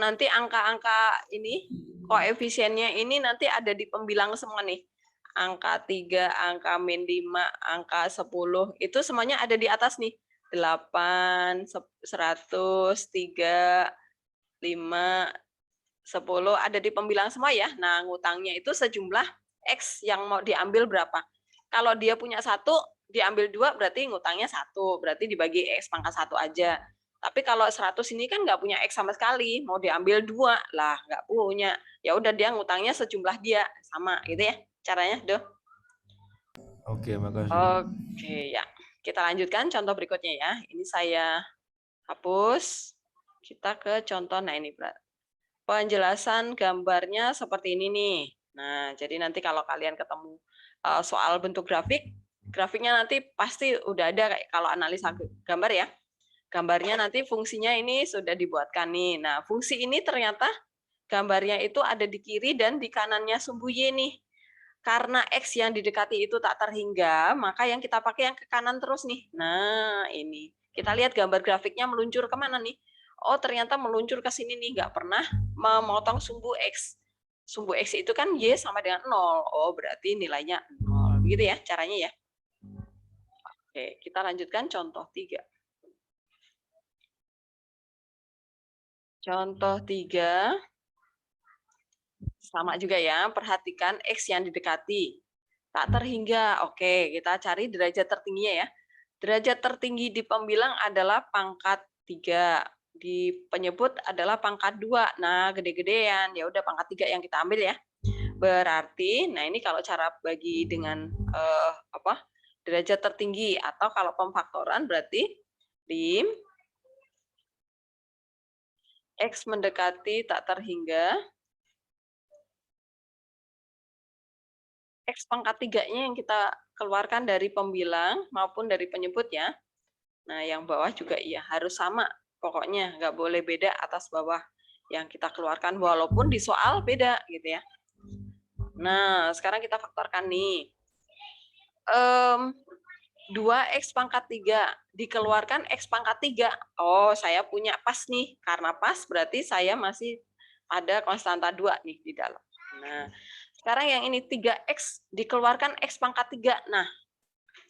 nanti angka-angka ini, koefisiennya ini nanti ada di pembilang semua nih. Angka 3, angka min 5, angka 10, itu semuanya ada di atas nih. 8, 100, 3, 5, 10, ada di pembilang semua ya. Nah, ngutangnya itu sejumlah X yang mau diambil berapa. Kalau dia punya 1, diambil 2, berarti ngutangnya 1, berarti dibagi X pangkat 1 aja. Tapi kalau 100 ini kan nggak punya X sama sekali, mau diambil 2, lah nggak punya. Ya udah dia ngutangnya sejumlah dia, sama gitu ya caranya, Doh. Oke, makasih. Oke, ya. Kita lanjutkan contoh berikutnya ya. Ini saya hapus. Kita ke contoh, nah ini penjelasan gambarnya seperti ini nih. Nah, jadi nanti kalau kalian ketemu soal bentuk grafik, grafiknya nanti pasti udah ada kayak kalau analisa gambar ya. Gambarnya nanti fungsinya ini sudah dibuatkan nih. Nah, fungsi ini ternyata gambarnya itu ada di kiri dan di kanannya sumbu Y nih. Karena X yang didekati itu tak terhingga, maka yang kita pakai yang ke kanan terus nih. Nah, ini. Kita lihat gambar grafiknya meluncur kemana nih? Oh, ternyata meluncur ke sini nih. Nggak pernah memotong sumbu X. Sumbu X itu kan Y sama dengan 0. Oh, berarti nilainya 0. Begitu ya caranya ya. Oke, kita lanjutkan contoh 3. Contoh 3. Sama juga ya, perhatikan X yang didekati. Tak terhingga. Oke, kita cari derajat tertingginya ya. Derajat tertinggi di pembilang adalah pangkat 3. Di penyebut adalah pangkat 2. Nah, gede-gedean. Ya udah pangkat 3 yang kita ambil ya. Berarti, nah ini kalau cara bagi dengan derajat tertinggi, atau kalau pemfaktoran berarti lim X mendekati tak terhingga X pangkat 3-nya yang kita keluarkan dari pembilang maupun dari penyebut ya. Nah, yang bawah juga iya, harus sama. Pokoknya nggak boleh beda atas bawah yang kita keluarkan, walaupun di soal beda gitu ya. Nah, sekarang kita faktorkan nih. 2x pangkat 3 dikeluarkan x pangkat 3. Oh, saya punya pas nih. Karena pas berarti saya masih ada konstanta 2 nih di dalam. Nah, sekarang yang ini 3x dikeluarkan x pangkat 3. Nah,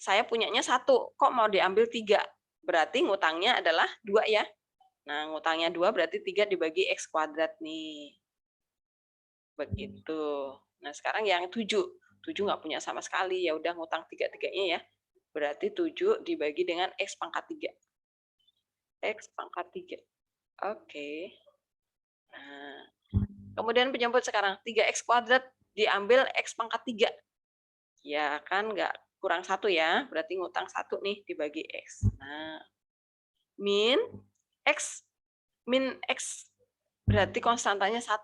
saya punyanya 1. Kok mau diambil 3? Berarti ngutangnya adalah 2 ya. Nah, ngutangnya 2 berarti 3 dibagi x kuadrat nih. Begitu. Nah, sekarang yang 7. 7 nggak punya sama sekali. Ya udah ngutang 3-3-nya ya. Berarti 7 dibagi dengan x pangkat 3. X pangkat 3. Oke. Nah, kemudian penyebut sekarang. 3x kuadrat diambil x pangkat 3. Ya kan nggak kurang 1 ya. Berarti ngutang 1 nih dibagi x. Nah, min x berarti konstantanya 1.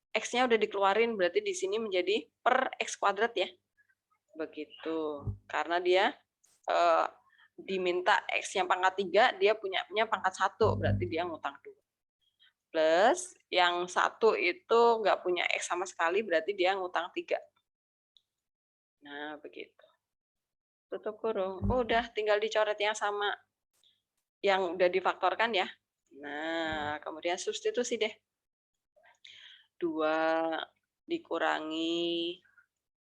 X-nya udah dikeluarin, berarti di sini menjadi per x kuadrat ya. Begitu. Karena dia diminta X yang pangkat 3, dia punya pangkat 1, berarti dia ngutang 2. Plus yang 1 itu nggak punya X sama sekali, berarti dia ngutang 3. Nah, begitu. Tutup kurung. Udah, tinggal dicoret yang sama. Yang udah difaktorkan ya. Nah, kemudian substitusi deh. 2 dikurangi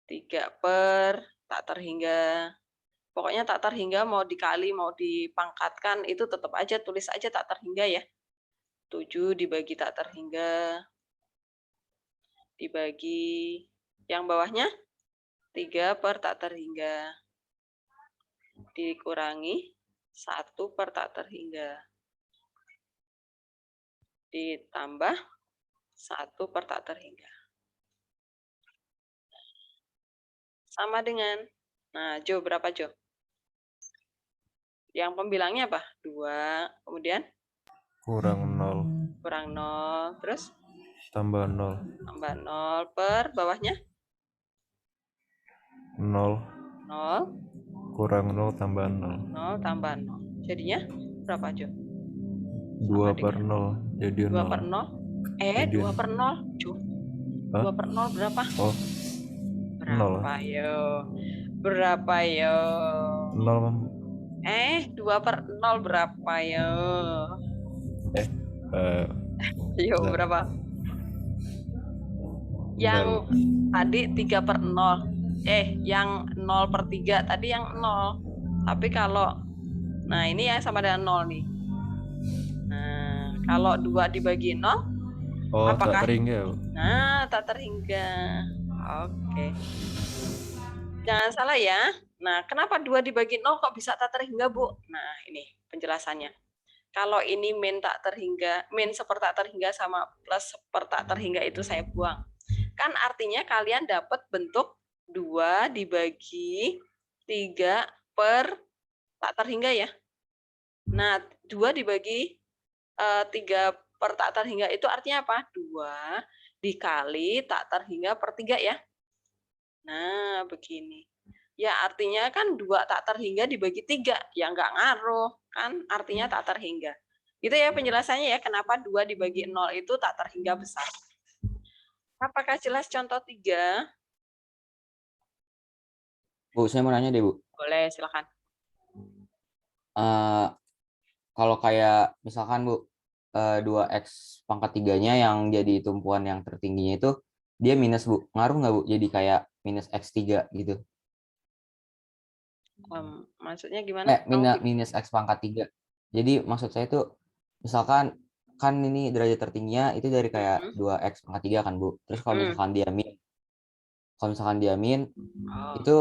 3 per tak terhingga. Pokoknya tak terhingga mau dikali, mau dipangkatkan, itu tetap aja, tulis aja tak terhingga ya. 7 dibagi tak terhingga. Dibagi yang bawahnya 3 per tak terhingga. Dikurangi 1 per tak terhingga. Ditambah 1 per tak terhingga. Sama dengan, nah Jo berapa Jo? Yang pembilangnya apa? 2, kemudian? Kurang 0. Kurang 0, terus? Tambah 0. Tambah 0 per bawahnya? 0. 0. Kurang 0 tambah 0. 0 tambah 0. Jadinya berapa Jo? 2 per 0 jadi 0. 2 per 0? Jadi 2 per 0 Jo. 2 per 0 berapa? Oh, Berapa yo? Berapa yo? 0. 2 per 0 berapa yo? Yo, Bentar. berapa? Yang tadi 3 per 0. Yang 0 per 3 tadi yang 0. Tapi kalau, nah ini yang sama dengan 0 nih. Nah, kalau 2 dibagi 0, Oh, apakah? tak terhingga. Nah, tak terhingga. Oke. Jangan salah ya. Nah, kenapa 2 dibagi 0 kok bisa tak terhingga, Bu? Nah, ini penjelasannya. Kalau ini min tak terhingga, min seper tak terhingga sama plus seper tak terhingga itu saya buang. Kan artinya kalian dapat bentuk 2 dibagi 3 per tak terhingga ya. Nah, 2 dibagi 3 per tak terhingga itu artinya apa? 2 dikali tak terhingga per 3 ya. Nah, begini. Ya, artinya kan 2 tak terhingga dibagi 3. Ya, nggak ngaruh. Kan artinya tak terhingga. Itu ya penjelasannya ya, kenapa 2 dibagi 0 itu tak terhingga besar. Apakah jelas contoh 3? Bu, saya mau nanya deh, Bu. Boleh, silakan. Kalau kayak misalkan, Bu, 2x pangkat 3-nya yang jadi tumpuan yang tertingginya itu, dia minus, Bu. Ngaruh nggak, Bu? Jadi kayak minus x3 gitu. Maksudnya gimana? Minus x pangkat 3. Jadi maksud saya itu, misalkan, kan ini derajat tertingginya itu dari kayak 2x pangkat 3 kan, Bu. Terus kalau misalkan dia min, itu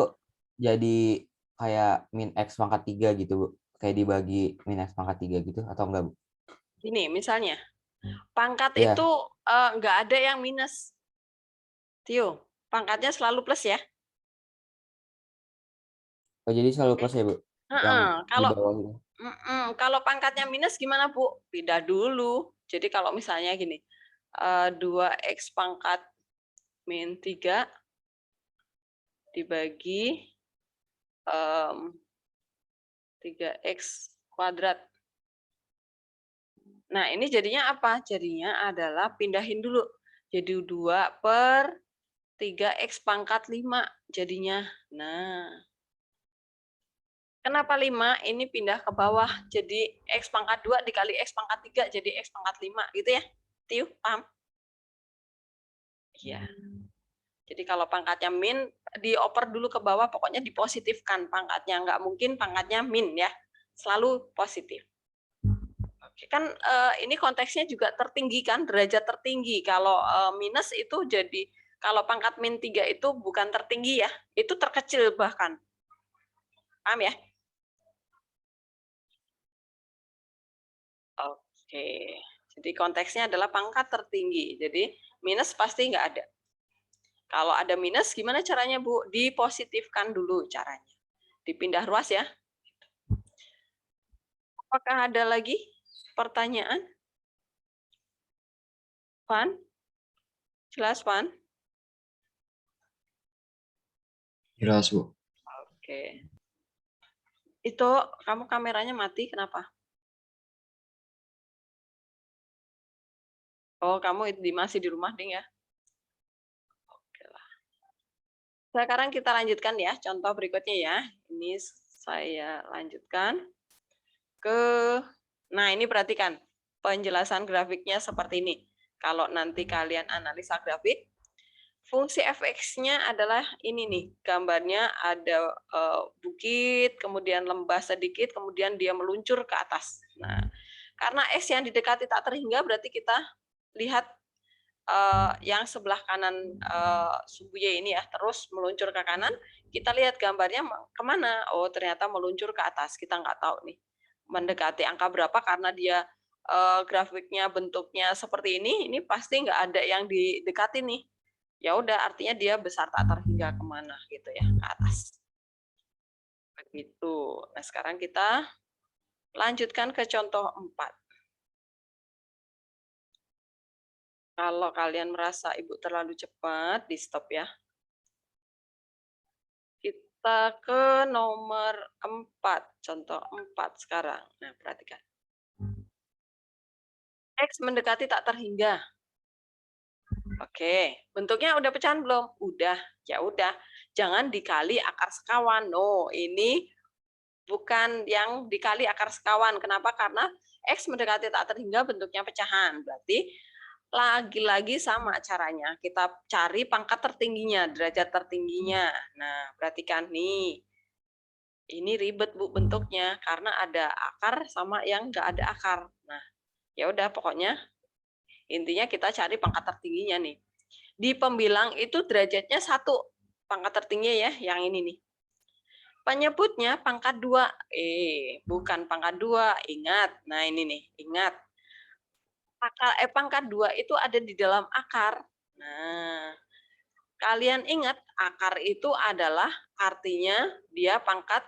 jadi kayak min x pangkat 3 gitu, Bu. Kayak dibagi min x pangkat 3 gitu, atau enggak, Bu? Ini misalnya, pangkat itu nggak ada yang minus. Tio, pangkatnya selalu plus ya. Oh, jadi selalu Oke. plus ya, Bu? Yang Heeh, di kalau bawah itu. kalau pangkatnya minus gimana, Bu? Pindah dulu. Jadi kalau misalnya gini, 2x pangkat min 3 dibagi 3x kuadrat. Nah, ini jadinya apa? Jadinya adalah pindahin dulu. Jadi 2/3x pangkat 5 jadinya. Nah, kenapa 5? Ini pindah ke bawah. Jadi x pangkat 2 dikali x pangkat 3 jadi x pangkat 5 gitu ya. Tiu, paham? Iya. Jadi kalau pangkatnya min, dioper dulu ke bawah, pokoknya dipositifkan pangkatnya. Nggak mungkin pangkatnya min ya. Selalu positif. Oke, kan ini konteksnya juga tertinggi kan, derajat tertinggi. Kalau minus itu jadi, kalau pangkat min 3 itu bukan tertinggi ya, itu terkecil bahkan. Paham ya? Oke, jadi konteksnya adalah pangkat tertinggi. Jadi minus pasti nggak ada. Kalau ada minus, gimana caranya, Bu? Dipositifkan dulu caranya. Dipindah ruas ya. Apakah ada lagi pertanyaan? Van? Jelas, Van? Jelas, Bu. Oke. Itu kamu kameranya mati, kenapa? Oh, kamu masih di rumah, Ding ya? Oke lah. Sekarang kita lanjutkan ya, contoh berikutnya ya. Ini saya lanjutkan ke, nah ini perhatikan, penjelasan grafiknya seperti ini. Kalau nanti kalian analisa grafik, fungsi fx-nya adalah ini nih, gambarnya ada bukit, kemudian lembah sedikit, kemudian dia meluncur ke atas. Nah, karena x yang didekati tak terhingga, berarti kita lihat yang sebelah kanan sumbu Y ini ya, terus meluncur ke kanan, kita lihat gambarnya kemana? Oh, ternyata meluncur ke atas, kita nggak tahu nih mendekati angka berapa karena dia grafiknya bentuknya seperti ini pasti nggak ada yang didekati nih. Ya udah, artinya dia besar tak terhingga kemana gitu ya, ke atas. Begitu. Nah, sekarang kita lanjutkan ke contoh 4. Kalau kalian merasa Ibu terlalu cepat, di stop ya. Kita ke nomor 4, contoh 4 sekarang. Nah, perhatikan. X mendekati tak terhingga. Oke, bentuknya udah pecahan belum? Udah, ya udah. Jangan dikali akar sekawan. No, ini bukan yang dikali akar sekawan. Kenapa? Karena X mendekati tak terhingga bentuknya pecahan. Berarti lagi-lagi sama caranya. Kita cari pangkat tertingginya, derajat tertingginya. Nah, perhatikan nih. Ini ribet, Bu, bentuknya. Karena ada akar sama yang nggak ada akar. Nah, ya udah pokoknya intinya kita cari pangkat tertingginya nih. Di pembilang itu derajatnya 1. Pangkat tertingginya ya, yang ini nih. Penyebutnya pangkat 2. Bukan pangkat 2, ingat. Nah, ini nih, ingat. Pangkat 2 itu ada di dalam akar. Nah, kalian ingat akar itu adalah artinya dia pangkat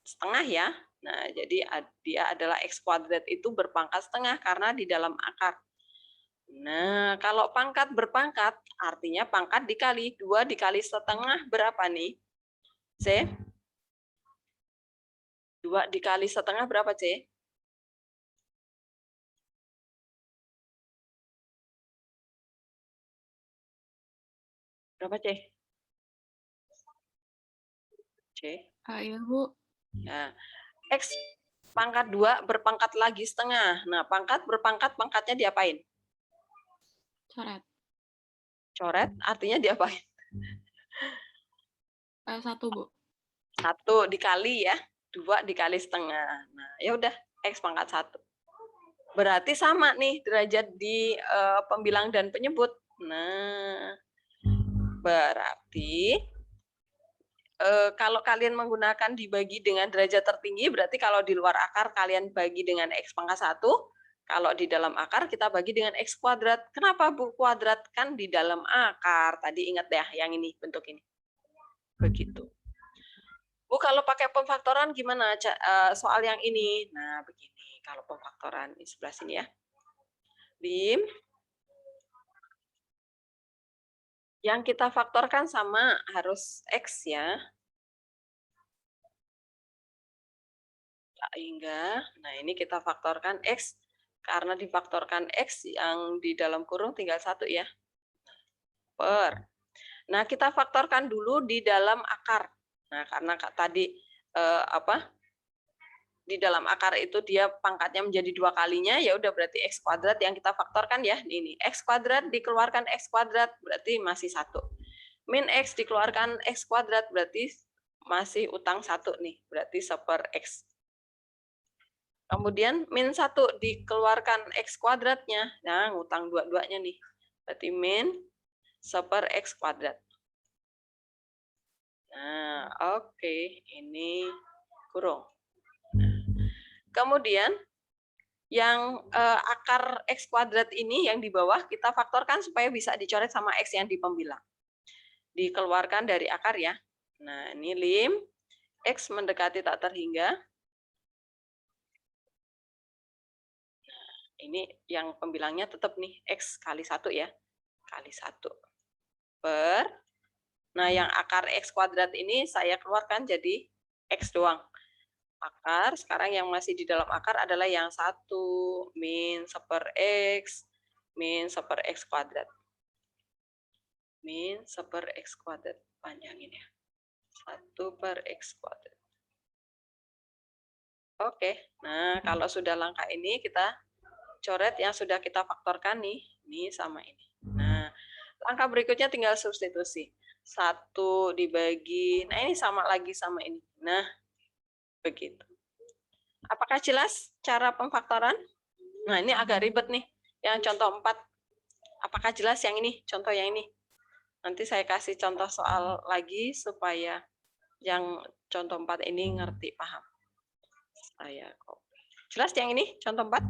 setengah ya. Nah, jadi dia adalah X kuadrat itu berpangkat setengah karena di dalam akar. Nah, kalau pangkat berpangkat artinya pangkat dikali 2 dikali setengah berapa nih? C? 2 dikali setengah berapa, C? Berapa, C? C. Iya, Bu. Nah, X pangkat 2 berpangkat lagi setengah. Nah, pangkat berpangkat pangkatnya diapain? Coret. Coret artinya diapain? 1, Bu. 1 dikali ya. 2 dikali setengah. Nah, ya udah X pangkat 1. Berarti sama nih derajat di pembilang dan penyebut. Nah, berarti kalau kalian menggunakan dibagi dengan derajat tertinggi, berarti kalau di luar akar kalian bagi dengan X pangkat 1, Kalau di dalam akar kita bagi dengan X kuadrat. Kenapa Bu kuadrat? Kan di dalam akar. Tadi ingat ya yang ini, bentuk ini. Begitu. Bu, kalau pakai pemfaktoran gimana soal yang ini? Nah, begini. Kalau pemfaktoran di sebelah sini ya. Bim. Yang kita faktorkan sama harus X ya. Hingga, nah ini kita faktorkan X. Karena difaktorkan X yang di dalam kurung tinggal 1 ya. Per. Nah, kita faktorkan dulu di dalam akar. Nah, karena tadi di dalam akar itu dia pangkatnya menjadi 2 kalinya, ya udah berarti X kuadrat yang kita faktorkan ya. Ini X kuadrat dikeluarkan X kuadrat berarti masih 1. Min X dikeluarkan X kuadrat berarti masih utang 1 nih, berarti 1/per X. Kemudian min 1 dikeluarkan X kuadratnya, nah ngutang dua-duanya nih. Berarti min 1/per X kuadrat. Nah, oke, ini kurung. Kemudian yang akar X kuadrat ini yang di bawah kita faktorkan supaya bisa dicoret sama X yang di pembilang. Dikeluarkan dari akar ya. Nah, ini lim X mendekati tak terhingga. Ini yang pembilangnya tetap nih, X kali 1 ya. Kali 1. Per. Nah, yang akar X kuadrat ini saya keluarkan jadi X doang. Akar, sekarang yang masih di dalam akar adalah yang 1. Min 1/per X. Min 1/per X kuadrat. Min 1/per X kuadrat. Panjangin ya. 1/per X kuadrat. Oke, nah kalau sudah langkah ini kita coret yang sudah kita faktorkan nih, ini sama ini. Nah, langkah berikutnya tinggal substitusi. 1 dibagi, nah ini sama lagi sama ini. Nah, begitu. Apakah jelas cara pemfaktoran? Nah, ini agak ribet nih. Yang contoh 4. Apakah jelas yang ini? Contoh yang ini. Nanti saya kasih contoh soal lagi supaya yang contoh 4 ini ngerti, paham. Saya copy. Jelas yang ini? Contoh 4?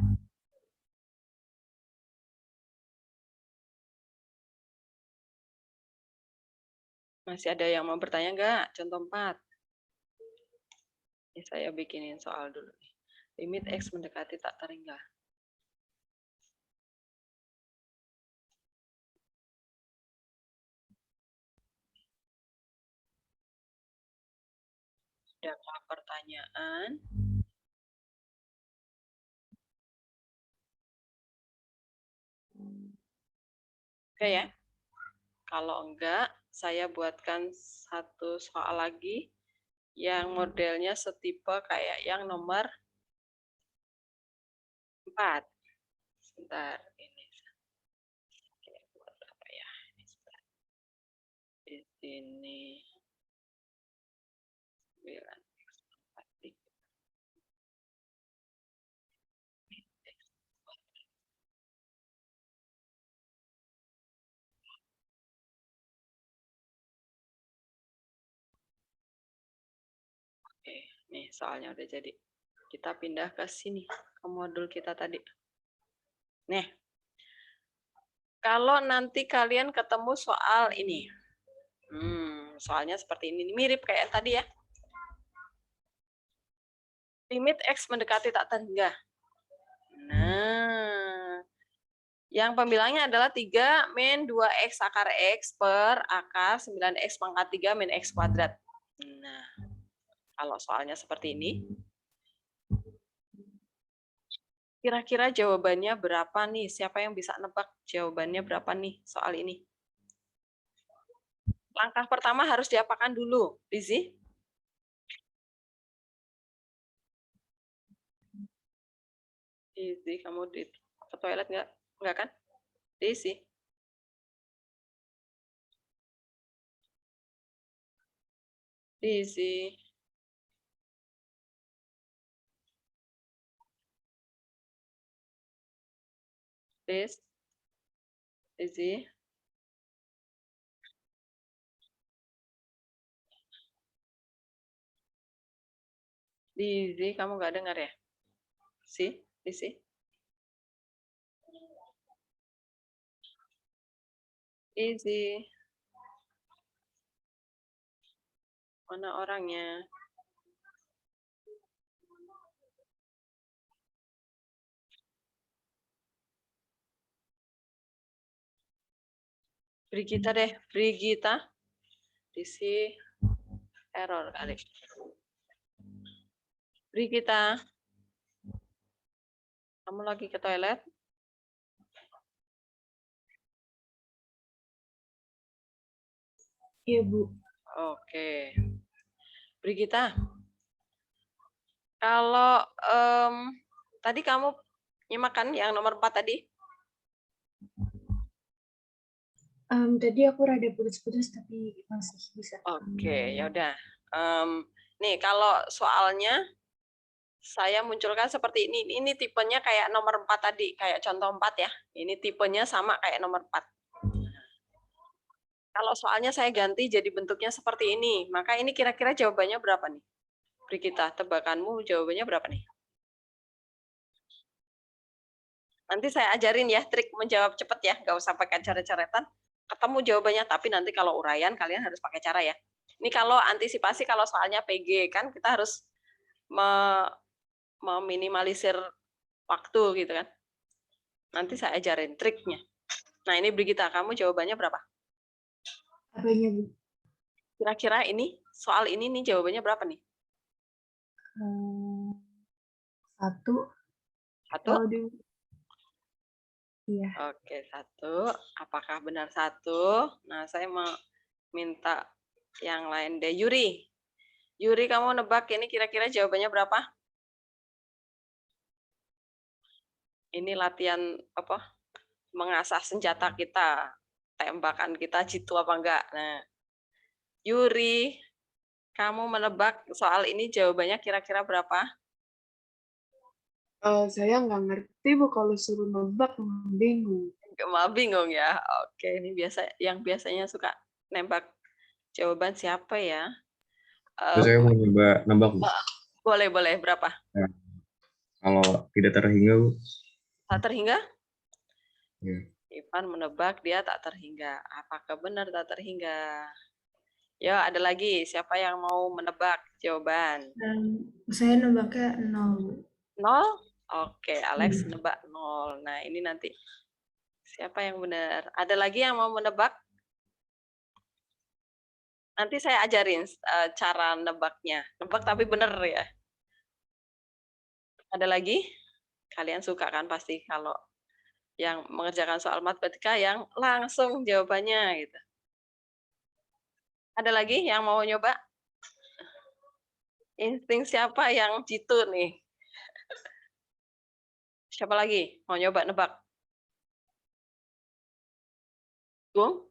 Masih ada yang mau bertanya nggak? Contoh 4. Ini saya bikinin soal dulu. Limit X mendekati tak terhingga. Sudahkah pertanyaan? Oke ya. Kalau enggak, saya buatkan satu soal lagi yang modelnya setipe kayak yang nomor 4. Sebentar, ini. Oke, buat apa ya? Ini sebentar. Di sini 9x43. Oke, nih soalnya udah jadi. Kita pindah ke sini, ke modul kita tadi. Nih, kalau nanti kalian ketemu soal ini, soalnya seperti ini, mirip kayak tadi ya. Limit X mendekati tak terhingga. Nah, yang pembilangnya adalah 3 min 2X akar X per akar 9X pangkat 3 min X kuadrat. Nah, kalau soalnya seperti ini, kira-kira jawabannya berapa nih? Siapa yang bisa nebak jawabannya berapa nih soal ini? Langkah pertama harus diapakan dulu, Lizzy? Lizzy, kamu di ke toilet nggak? Nggak kan? Lizzy? Lizzy? Liz? Lizzy? Lizzy, kamu nggak dengar ya? Lizzy? Easy. Mana orangnya? Brigita deh, Brigita. Isi error kali. Brigita. Kamu lagi ke toilet? Iya, Bu. Oke. Brigita. Kalau tadi kamu nyimak kan yang nomor 4 tadi? Tadi aku rada putus-putus tapi masih bisa. Oke, ya udah. Nih kalau soalnya saya munculkan seperti ini. Ini tipenya kayak nomor 4 tadi, kayak contoh 4 ya. Ini tipenya sama kayak nomor 4. Kalau soalnya saya ganti jadi bentuknya seperti ini, maka ini kira-kira jawabannya berapa nih? Brigita, tebakanmu jawabannya berapa nih? Nanti saya ajarin ya trik menjawab cepat ya, nggak usah pakai coret-coretan. Ketemu jawabannya, tapi nanti kalau uraian kalian harus pakai cara ya. Ini kalau antisipasi kalau soalnya PG kan kita harus meminimalisir waktu gitu kan. Nanti saya ajarin triknya. Nah ini Brigita, kamu jawabannya berapa? Apanya, Bu? Kira-kira ini soal ini nih jawabannya berapa nih? 1. Satu? Iya. Oke, 1. Apakah benar 1? Nah, saya mau minta yang lain deh. Yuri. Yuri, kamu nebak ini kira-kira jawabannya berapa? Ini latihan apa? Mengasah senjata kita. Tembakan kita jitu apa enggak? Nah, Yuri, kamu menebak soal ini jawabannya kira-kira berapa? Saya nggak ngerti, Bu. Kalau suruh nebak, bingung. Malah bingung ya. Oke, ini yang biasanya suka nembak jawaban siapa ya? Saya mau nyoba nebak, Bu. Boleh. Berapa? Nah, kalau tidak terhingga, Bu. Tak terhingga? Ya. Ivan menebak dia tak terhingga. Apakah benar tak terhingga? Ya, ada lagi. Siapa yang mau menebak jawaban? Saya nebaknya 0. 0? Oke, Alex nebak 0. Nah, ini nanti siapa yang benar? Ada lagi yang mau menebak? Nanti saya ajarin cara nebaknya. Nebak tapi benar ya. Ada lagi? Kalian suka kan pasti kalau yang mengerjakan soal matematika yang langsung jawabannya gitu. Ada lagi yang mau nyoba? Insting siapa yang jitu nih? Siapa lagi mau nyoba nebak? Gung?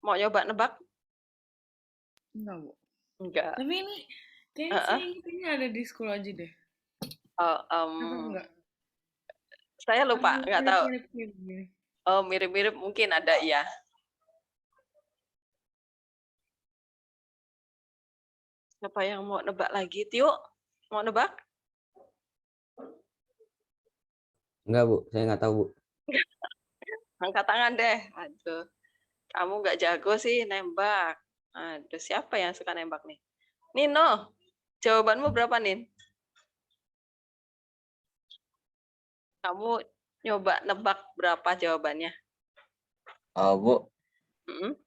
Mau nyoba nebak? Enggak, Bu. Enggak. Tapi ini kayaknya saya ingetnya ada di sekolah aja deh. Enggak. Saya lupa, enggak tahu. Oh, mirip-mirip mungkin ada ya. Siapa yang mau nebak lagi? Tio, mau nebak? Enggak, Bu. Saya nggak tahu, Bu. Angkat tangan deh. Aduh, kamu nggak jago sih nembak. Aduh, siapa yang suka nembak nih? Nino, jawabanmu berapa, Nin? Kamu nyoba nebak berapa jawabannya? Bu. Mm-mm.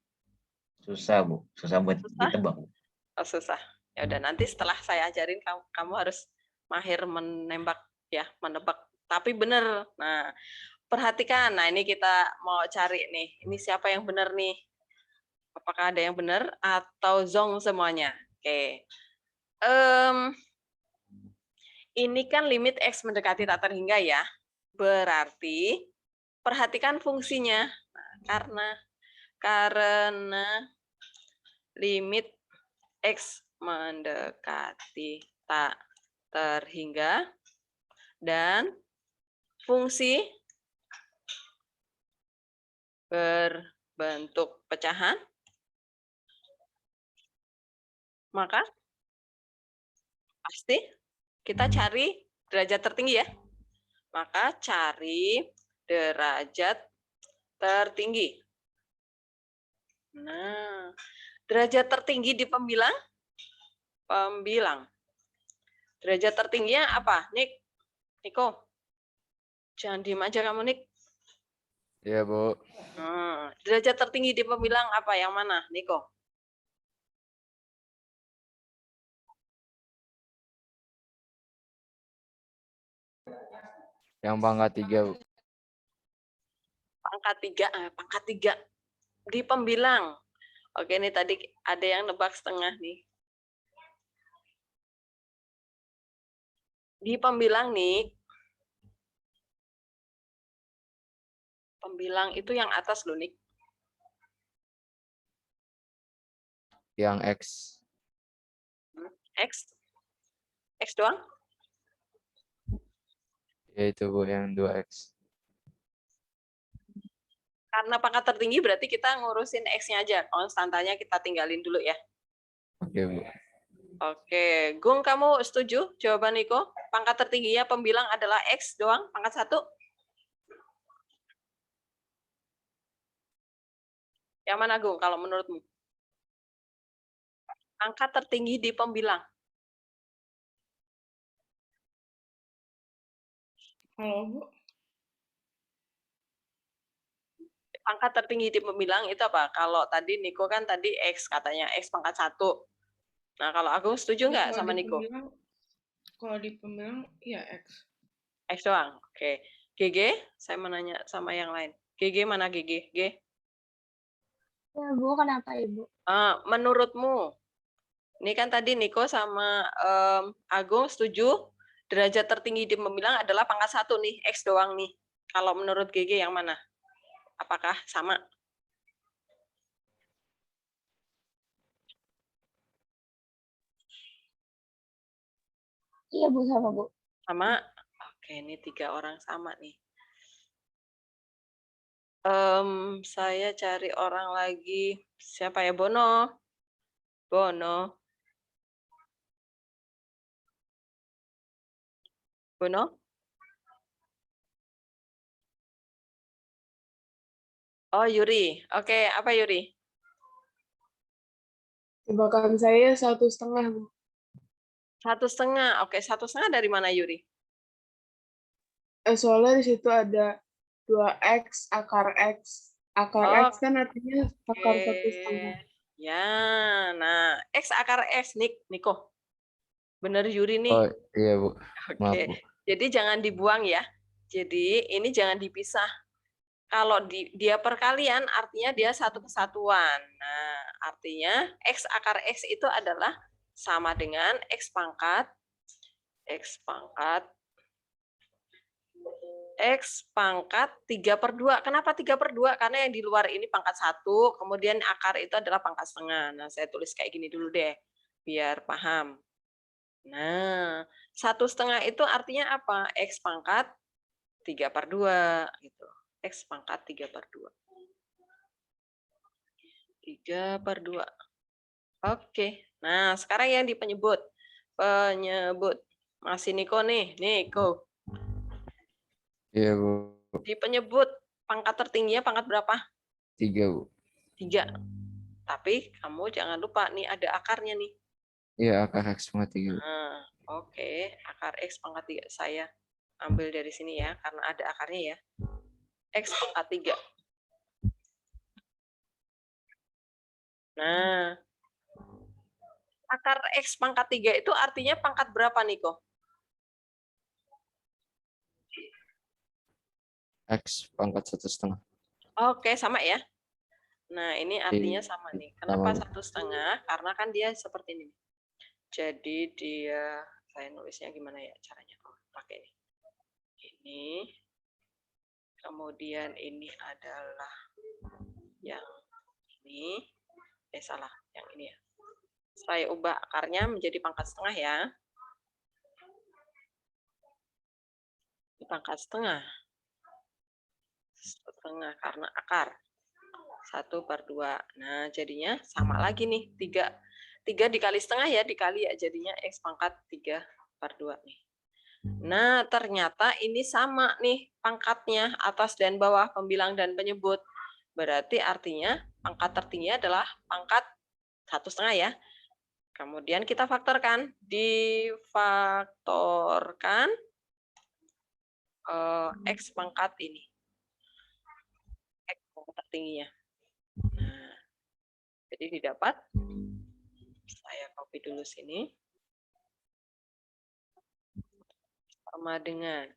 Susah, Bu. Susah buat ditebak, Bu. Oh, susah. Ya udah, nanti setelah saya ajarin kamu harus mahir menembak ya, menebak. Tapi benar. Nah, perhatikan. Nah, ini kita mau cari nih. Ini siapa yang benar nih? Apakah ada yang benar atau zong semuanya? Oke. Ini kan limit X mendekati tak terhingga ya. Berarti perhatikan fungsinya. Nah, karena limit X mendekati tak terhingga dan fungsi berbentuk pecahan, maka pasti kita cari derajat tertinggi ya. Maka cari derajat tertinggi. Nah, derajat tertinggi di pembilang? Pembilang. Derajat tertingginya apa, Nik? Niko? Jangan diem aja kamu, Nik. Iya, Bu. Derajat tertinggi di pembilang apa? Yang mana, Niko? Yang pangkat 3, Bu. Pangkat 3 di pembilang. Oke, ini tadi ada yang nebak setengah nih. Di pembilang nih, pembilang itu yang atas loh, Nik. Yang X. X? X doang? Ya itu, Bu, yang 2X. Karena pangkat tertinggi berarti kita ngurusin X-nya aja. Konstantanya kita tinggalin dulu ya. Oke, Bu. Oke, Gung, kamu setuju jawaban Niko? Pangkat tertingginya pembilang adalah X doang, pangkat 1? Yang mana, Gung, kalau menurutmu? Pangkat tertinggi di pembilang. Kalau Bu, Pangkat tertinggi di pembilang itu apa? Kalau tadi Niko kan tadi X katanya, X pangkat 1. Nah, kalau Agung setuju nggak sama Niko? Kalau di pembilang, ya X. X doang. Oke. GG, saya mau nanya sama yang lain. GG mana GG? G? Ya, Bu, kenapa Ibu? Menurutmu, ini kan tadi Niko sama Agung setuju derajat tertinggi di pembilang adalah pangkat 1 nih, X doang nih. Kalau menurut GG yang mana? Apakah sama? Iya, Bu, sama, Bu. Sama? Oke, ini 3 orang sama nih. Saya cari orang lagi. Siapa ya? Bono? Bono? Bono? Oh, Yuri. Oke, apa Yuri? Tebakan saya 1,5, Bu. 1,5. Oke, 1,5 dari mana Yuri? Soalnya di situ ada 2X, akar X. Akar X kan artinya akar 1,5. Ya, nah X akar X, Niko. Bener Yuri nih. Oh, iya, Bu. Maaf, Oke, Bu. jadi jangan dibuang ya. Jadi ini jangan dipisah. Kalau dia perkalian artinya dia satu kesatuan. Nah, artinya X akar X itu adalah sama dengan X pangkat 3/2. Kenapa 3/2? Karena yang di luar ini pangkat 1, kemudian akar itu adalah pangkat setengah. Nah, saya tulis kayak gini dulu deh, biar paham. Nah, 1/2 itu artinya apa? X pangkat 3/2 gitu. X pangkat 3/2. 3/2. Oke. Nah, sekarang yang di penyebut. Masih Niko nih. Niko. Iya, Bu. Di penyebut pangkat tertingginya pangkat berapa? 3, Bu. 3. Tapi kamu jangan lupa nih ada akarnya nih. Iya, akar X pangkat 3. Nah, oke. Akar X pangkat 3 saya ambil dari sini ya, karena ada akarnya ya. X pangkat 3. Nah, akar X pangkat 3 itu artinya pangkat berapa, Niko? X pangkat 1,5. Oke, sama ya. Nah, ini artinya sama nih. Kenapa 1,5? Karena kan dia seperti ini. Jadi dia, saya nulisnya gimana ya caranya? Oh, pakai ini. Ini. Kemudian ini adalah yang ini. Salah, yang ini ya. Saya ubah akarnya menjadi pangkat setengah ya. Pangkat setengah karena akar 1/2. Nah, jadinya sama lagi nih, 3 dikali setengah ya, dikali ya, jadinya X pangkat 3/2 nih. Nah, ternyata ini sama nih pangkatnya, atas dan bawah, pembilang dan penyebut. Berarti artinya pangkat tertinggi adalah pangkat 1,5 ya. Kemudian kita faktorkan. Difaktorkan X pangkat ini. X pangkat tertingginya. Nah, jadi didapat. Saya copy dulu sini. Sama dengan.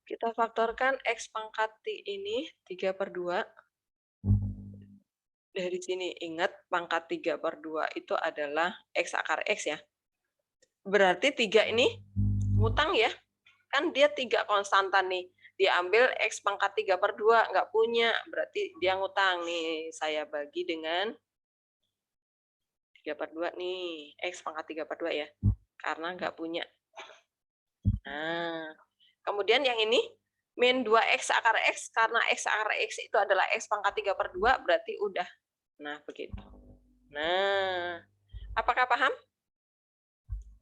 Kita faktorkan X pangkat T ini 3/2. Dari sini ingat pangkat 3/2 itu adalah X akar X ya. Berarti 3 ini ngutang ya. Kan dia 3 konstantan nih. Diambil X pangkat 3/2, nggak punya. Berarti dia ngutang nih. Saya bagi dengan 3/2 nih. X pangkat 3/2 ya. Karena nggak punya. Nah, kemudian yang ini, min 2X akar X, karena X akar X itu adalah X pangkat 3/2, berarti udah. Nah, begitu. Nah, apakah paham?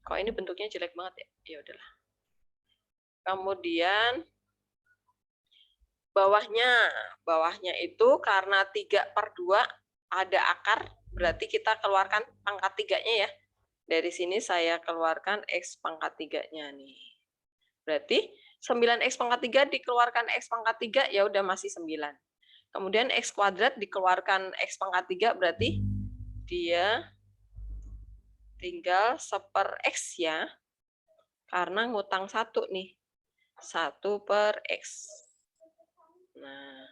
Kok ini bentuknya jelek banget ya? Ya udahlah. Kemudian, bawahnya itu karena 3/2 ada akar, berarti kita keluarkan pangkat 3-nya ya. Dari sini saya keluarkan X pangkat 3-nya nih. Berarti 9X pangkat 3 dikeluarkan X pangkat 3, ya udah masih 9. Kemudian X kuadrat dikeluarkan X pangkat 3, berarti dia tinggal 1/X ya. Karena ngutang 1 nih. 1/X. Nah,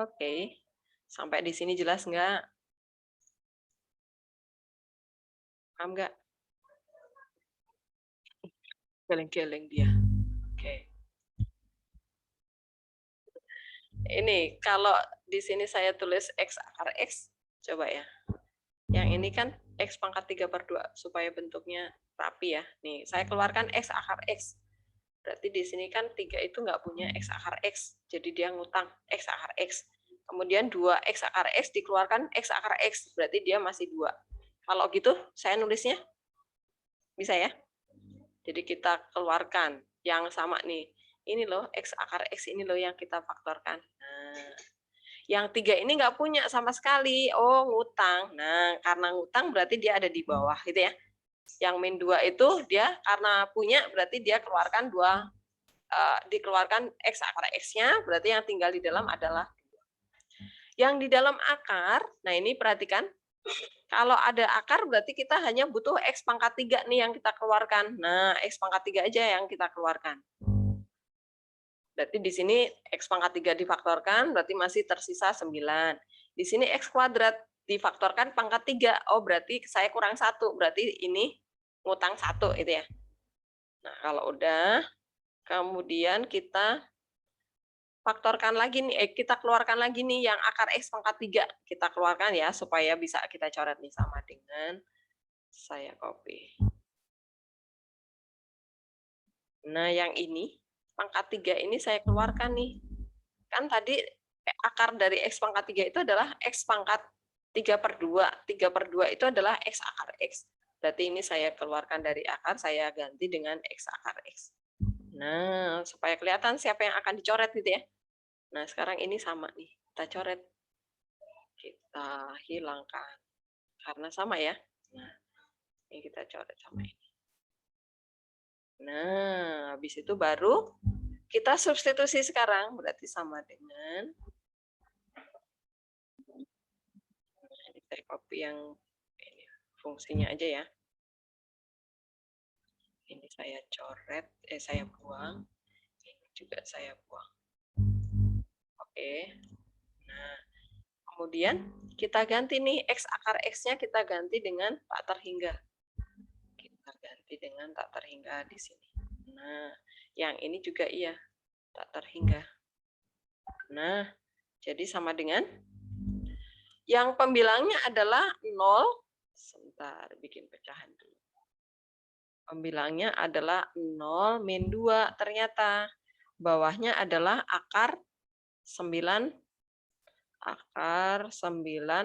oke. Sampai di sini jelas nggak? Paham nggak? Geleng-geleng dia. Oke. Ini kalau di sini saya tulis X akar X, coba ya. Yang ini kan X pangkat 3/2 supaya bentuknya rapi ya. Nih, saya keluarkan X akar X. Berarti di sini kan 3 itu nggak punya X akar X. Jadi dia ngutang X akar X. Kemudian 2X akar X dikeluarkan X akar X. Berarti dia masih 2. Kalau gitu, saya nulisnya bisa ya? Jadi kita keluarkan yang sama nih. Ini loh, X akar X ini loh yang kita faktorkan. Nah, yang 3 ini nggak punya sama sekali. Oh, ngutang. Nah, karena ngutang berarti dia ada di bawah gitu ya. Yang min 2 itu dia karena punya berarti dia keluarkan dikeluarkan X akar X-nya, berarti yang tinggal di dalam adalah yang di dalam akar. Nah, ini perhatikan. Kalau ada akar berarti kita hanya butuh X pangkat 3 nih yang kita keluarkan. Nah, X pangkat 3 aja yang kita keluarkan. Berarti di sini X pangkat 3 difaktorkan, berarti masih tersisa 9. Di sini X kuadrat difaktorkan pangkat 3. Oh, berarti saya kurang 1. Berarti ini ngutang 1 itu ya. Nah, kalau udah, kemudian kita faktorkan lagi nih, kita keluarkan lagi nih yang akar X pangkat 3. Kita keluarkan ya, supaya bisa kita coret nih sama dengan, saya copy. Nah, yang ini, pangkat 3 ini saya keluarkan nih. Kan tadi akar dari X pangkat 3 itu adalah X pangkat 3/2. 3/2 itu adalah X akar X. Berarti ini saya keluarkan dari akar, saya ganti dengan X akar X. Nah, supaya kelihatan siapa yang akan dicoret gitu ya. Nah, sekarang ini sama nih. Kita coret. Kita hilangkan. Karena sama ya. Nah, ini kita coret sama ini. Nah, habis itu baru kita substitusi sekarang. Berarti sama dengan. Nah, ini saya copy yang ini, fungsinya aja ya. Ini saya coret, saya buang. Ini juga saya buang. Oke. Nah, kemudian kita ganti nih X akar X-nya kita ganti dengan tak terhingga. Kita ganti dengan tak terhingga di sini. Nah, yang ini juga iya, tak terhingga. Nah, jadi sama dengan yang pembilangnya adalah 0. Sebentar, bikin pecahan dulu. Pembilangnya adalah 0 min 2 ternyata. Bawahnya adalah akar 9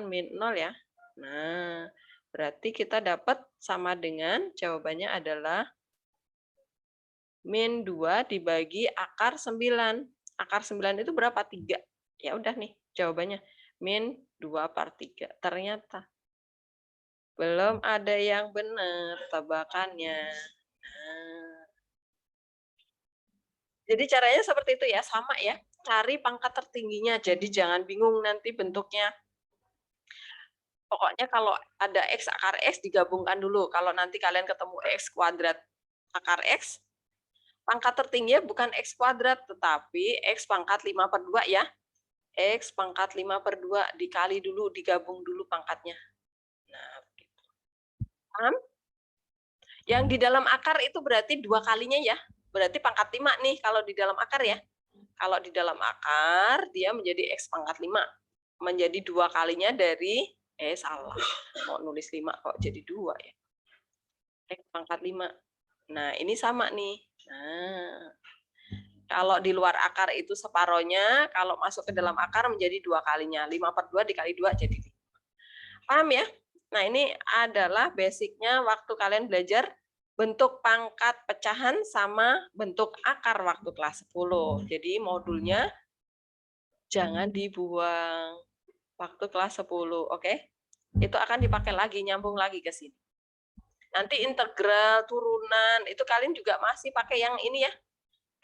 min 0 ya. Nah, berarti kita dapat sama dengan jawabannya adalah min 2 dibagi akar 9. akar 9 itu berapa? 3. Ya udah nih jawabannya. Min 2/3. Ternyata belum ada yang benar tebakannya. Nah, jadi caranya seperti itu ya, sama ya. Cari pangkat tertingginya. Jadi jangan bingung nanti bentuknya. Pokoknya kalau ada X akar X digabungkan dulu. Kalau nanti kalian ketemu X kuadrat akar X, pangkat tertingginya bukan X kuadrat, tetapi X pangkat 5/2 ya. X pangkat 5/2 dikali dulu, digabung dulu pangkatnya. Nah, begitu. Paham? Yang di dalam akar itu berarti 2 kalinya ya. Berarti pangkat 5 nih kalau di dalam akar ya. Kalau di dalam akar, dia menjadi X pangkat 5. Menjadi 2 kalinya dari, salah. Mau nulis 5 kok jadi 2 ya. X pangkat 5. Nah, ini sama nih. Nah, kalau di luar akar itu separohnya, kalau masuk ke dalam akar menjadi 2 kalinya. 5/2 dikali 2 jadi 5. Paham ya? Nah, ini adalah basicnya waktu kalian belajar bentuk pangkat pecahan sama bentuk akar waktu kelas 10. Jadi modulnya jangan dibuang waktu kelas 10, oke? Itu akan dipakai lagi, nyambung lagi ke sini. Nanti integral, turunan, itu kalian juga masih pakai yang ini ya.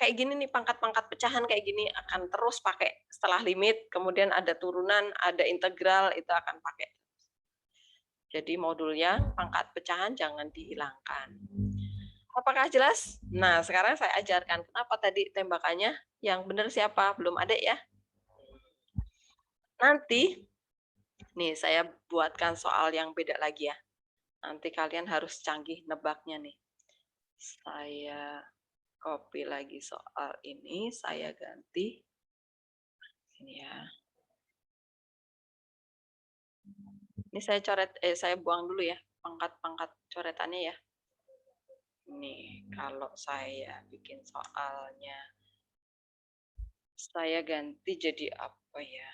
Kayak gini nih, pangkat-pangkat pecahan kayak gini akan terus pakai. Setelah limit, kemudian ada turunan, ada integral, itu akan pakai. Jadi modulnya pangkat pecahan jangan dihilangkan. Apakah jelas? Nah, sekarang saya ajarkan kenapa tadi tembakannya. Yang benar siapa? Belum ada ya? Nanti, nih saya buatkan soal yang beda lagi ya. Nanti kalian harus canggih nebaknya nih. Saya copy lagi soal ini, saya ganti. Ini ya. Ini saya coret, saya buang dulu ya, pangkat-pangkat coretannya ya. Nih, kalau saya bikin soalnya, saya ganti jadi apa ya?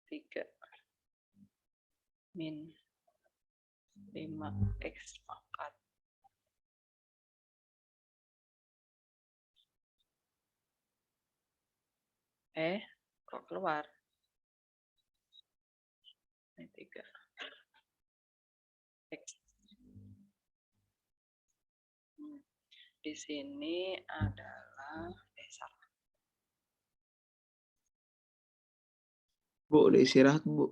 Tiga min 5x pangkat kok keluar ini 3 x. Di sini adalah salah. Bu, udah istirahat, Bu.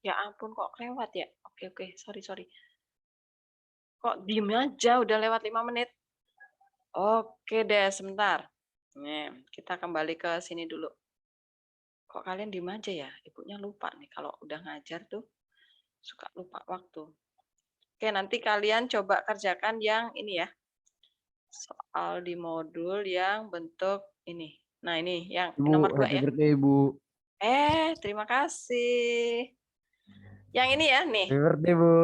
Ya ampun kok lewat ya. Oke, sorry. Kok diem aja udah lewat 5 menit. Oke deh, sebentar. Nih, kita kembali ke sini dulu. Kok kalian diem aja ya? Ibunya lupa nih kalau udah ngajar tuh suka lupa waktu. Oke, nanti kalian coba kerjakan yang ini ya. Soal di modul yang bentuk ini. Nah, ini yang nomor 2 ya. Bu. Terima kasih. Yang ini ya, nih. Happy birthday, Bu.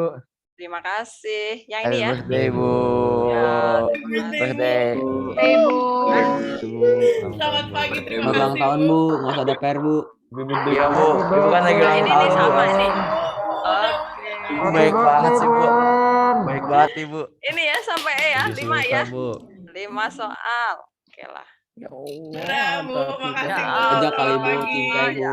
Terima kasih. Yang ini ya. Happy birthday, Bu. Ya, Birthday. Ibu. Selamat pagi, terima Selamat ulang kasih, tahun, Bu. Nggak usah ada PR, Bu. Iya, Bu. Ibu kan lagi Nah, ulang ini tahun, nih Bu. sama nih. Oke. Ibu baik banget sih, Bu. Baik banget, Ibu. Ini ya sampai ya, 5 ya. Bu. 5 soal. Oke lah. Ya Allah. Bravo, makasih, Bu. Ya Ajak kali, Bu. Selamat pagi. Cincai, Bu. Ya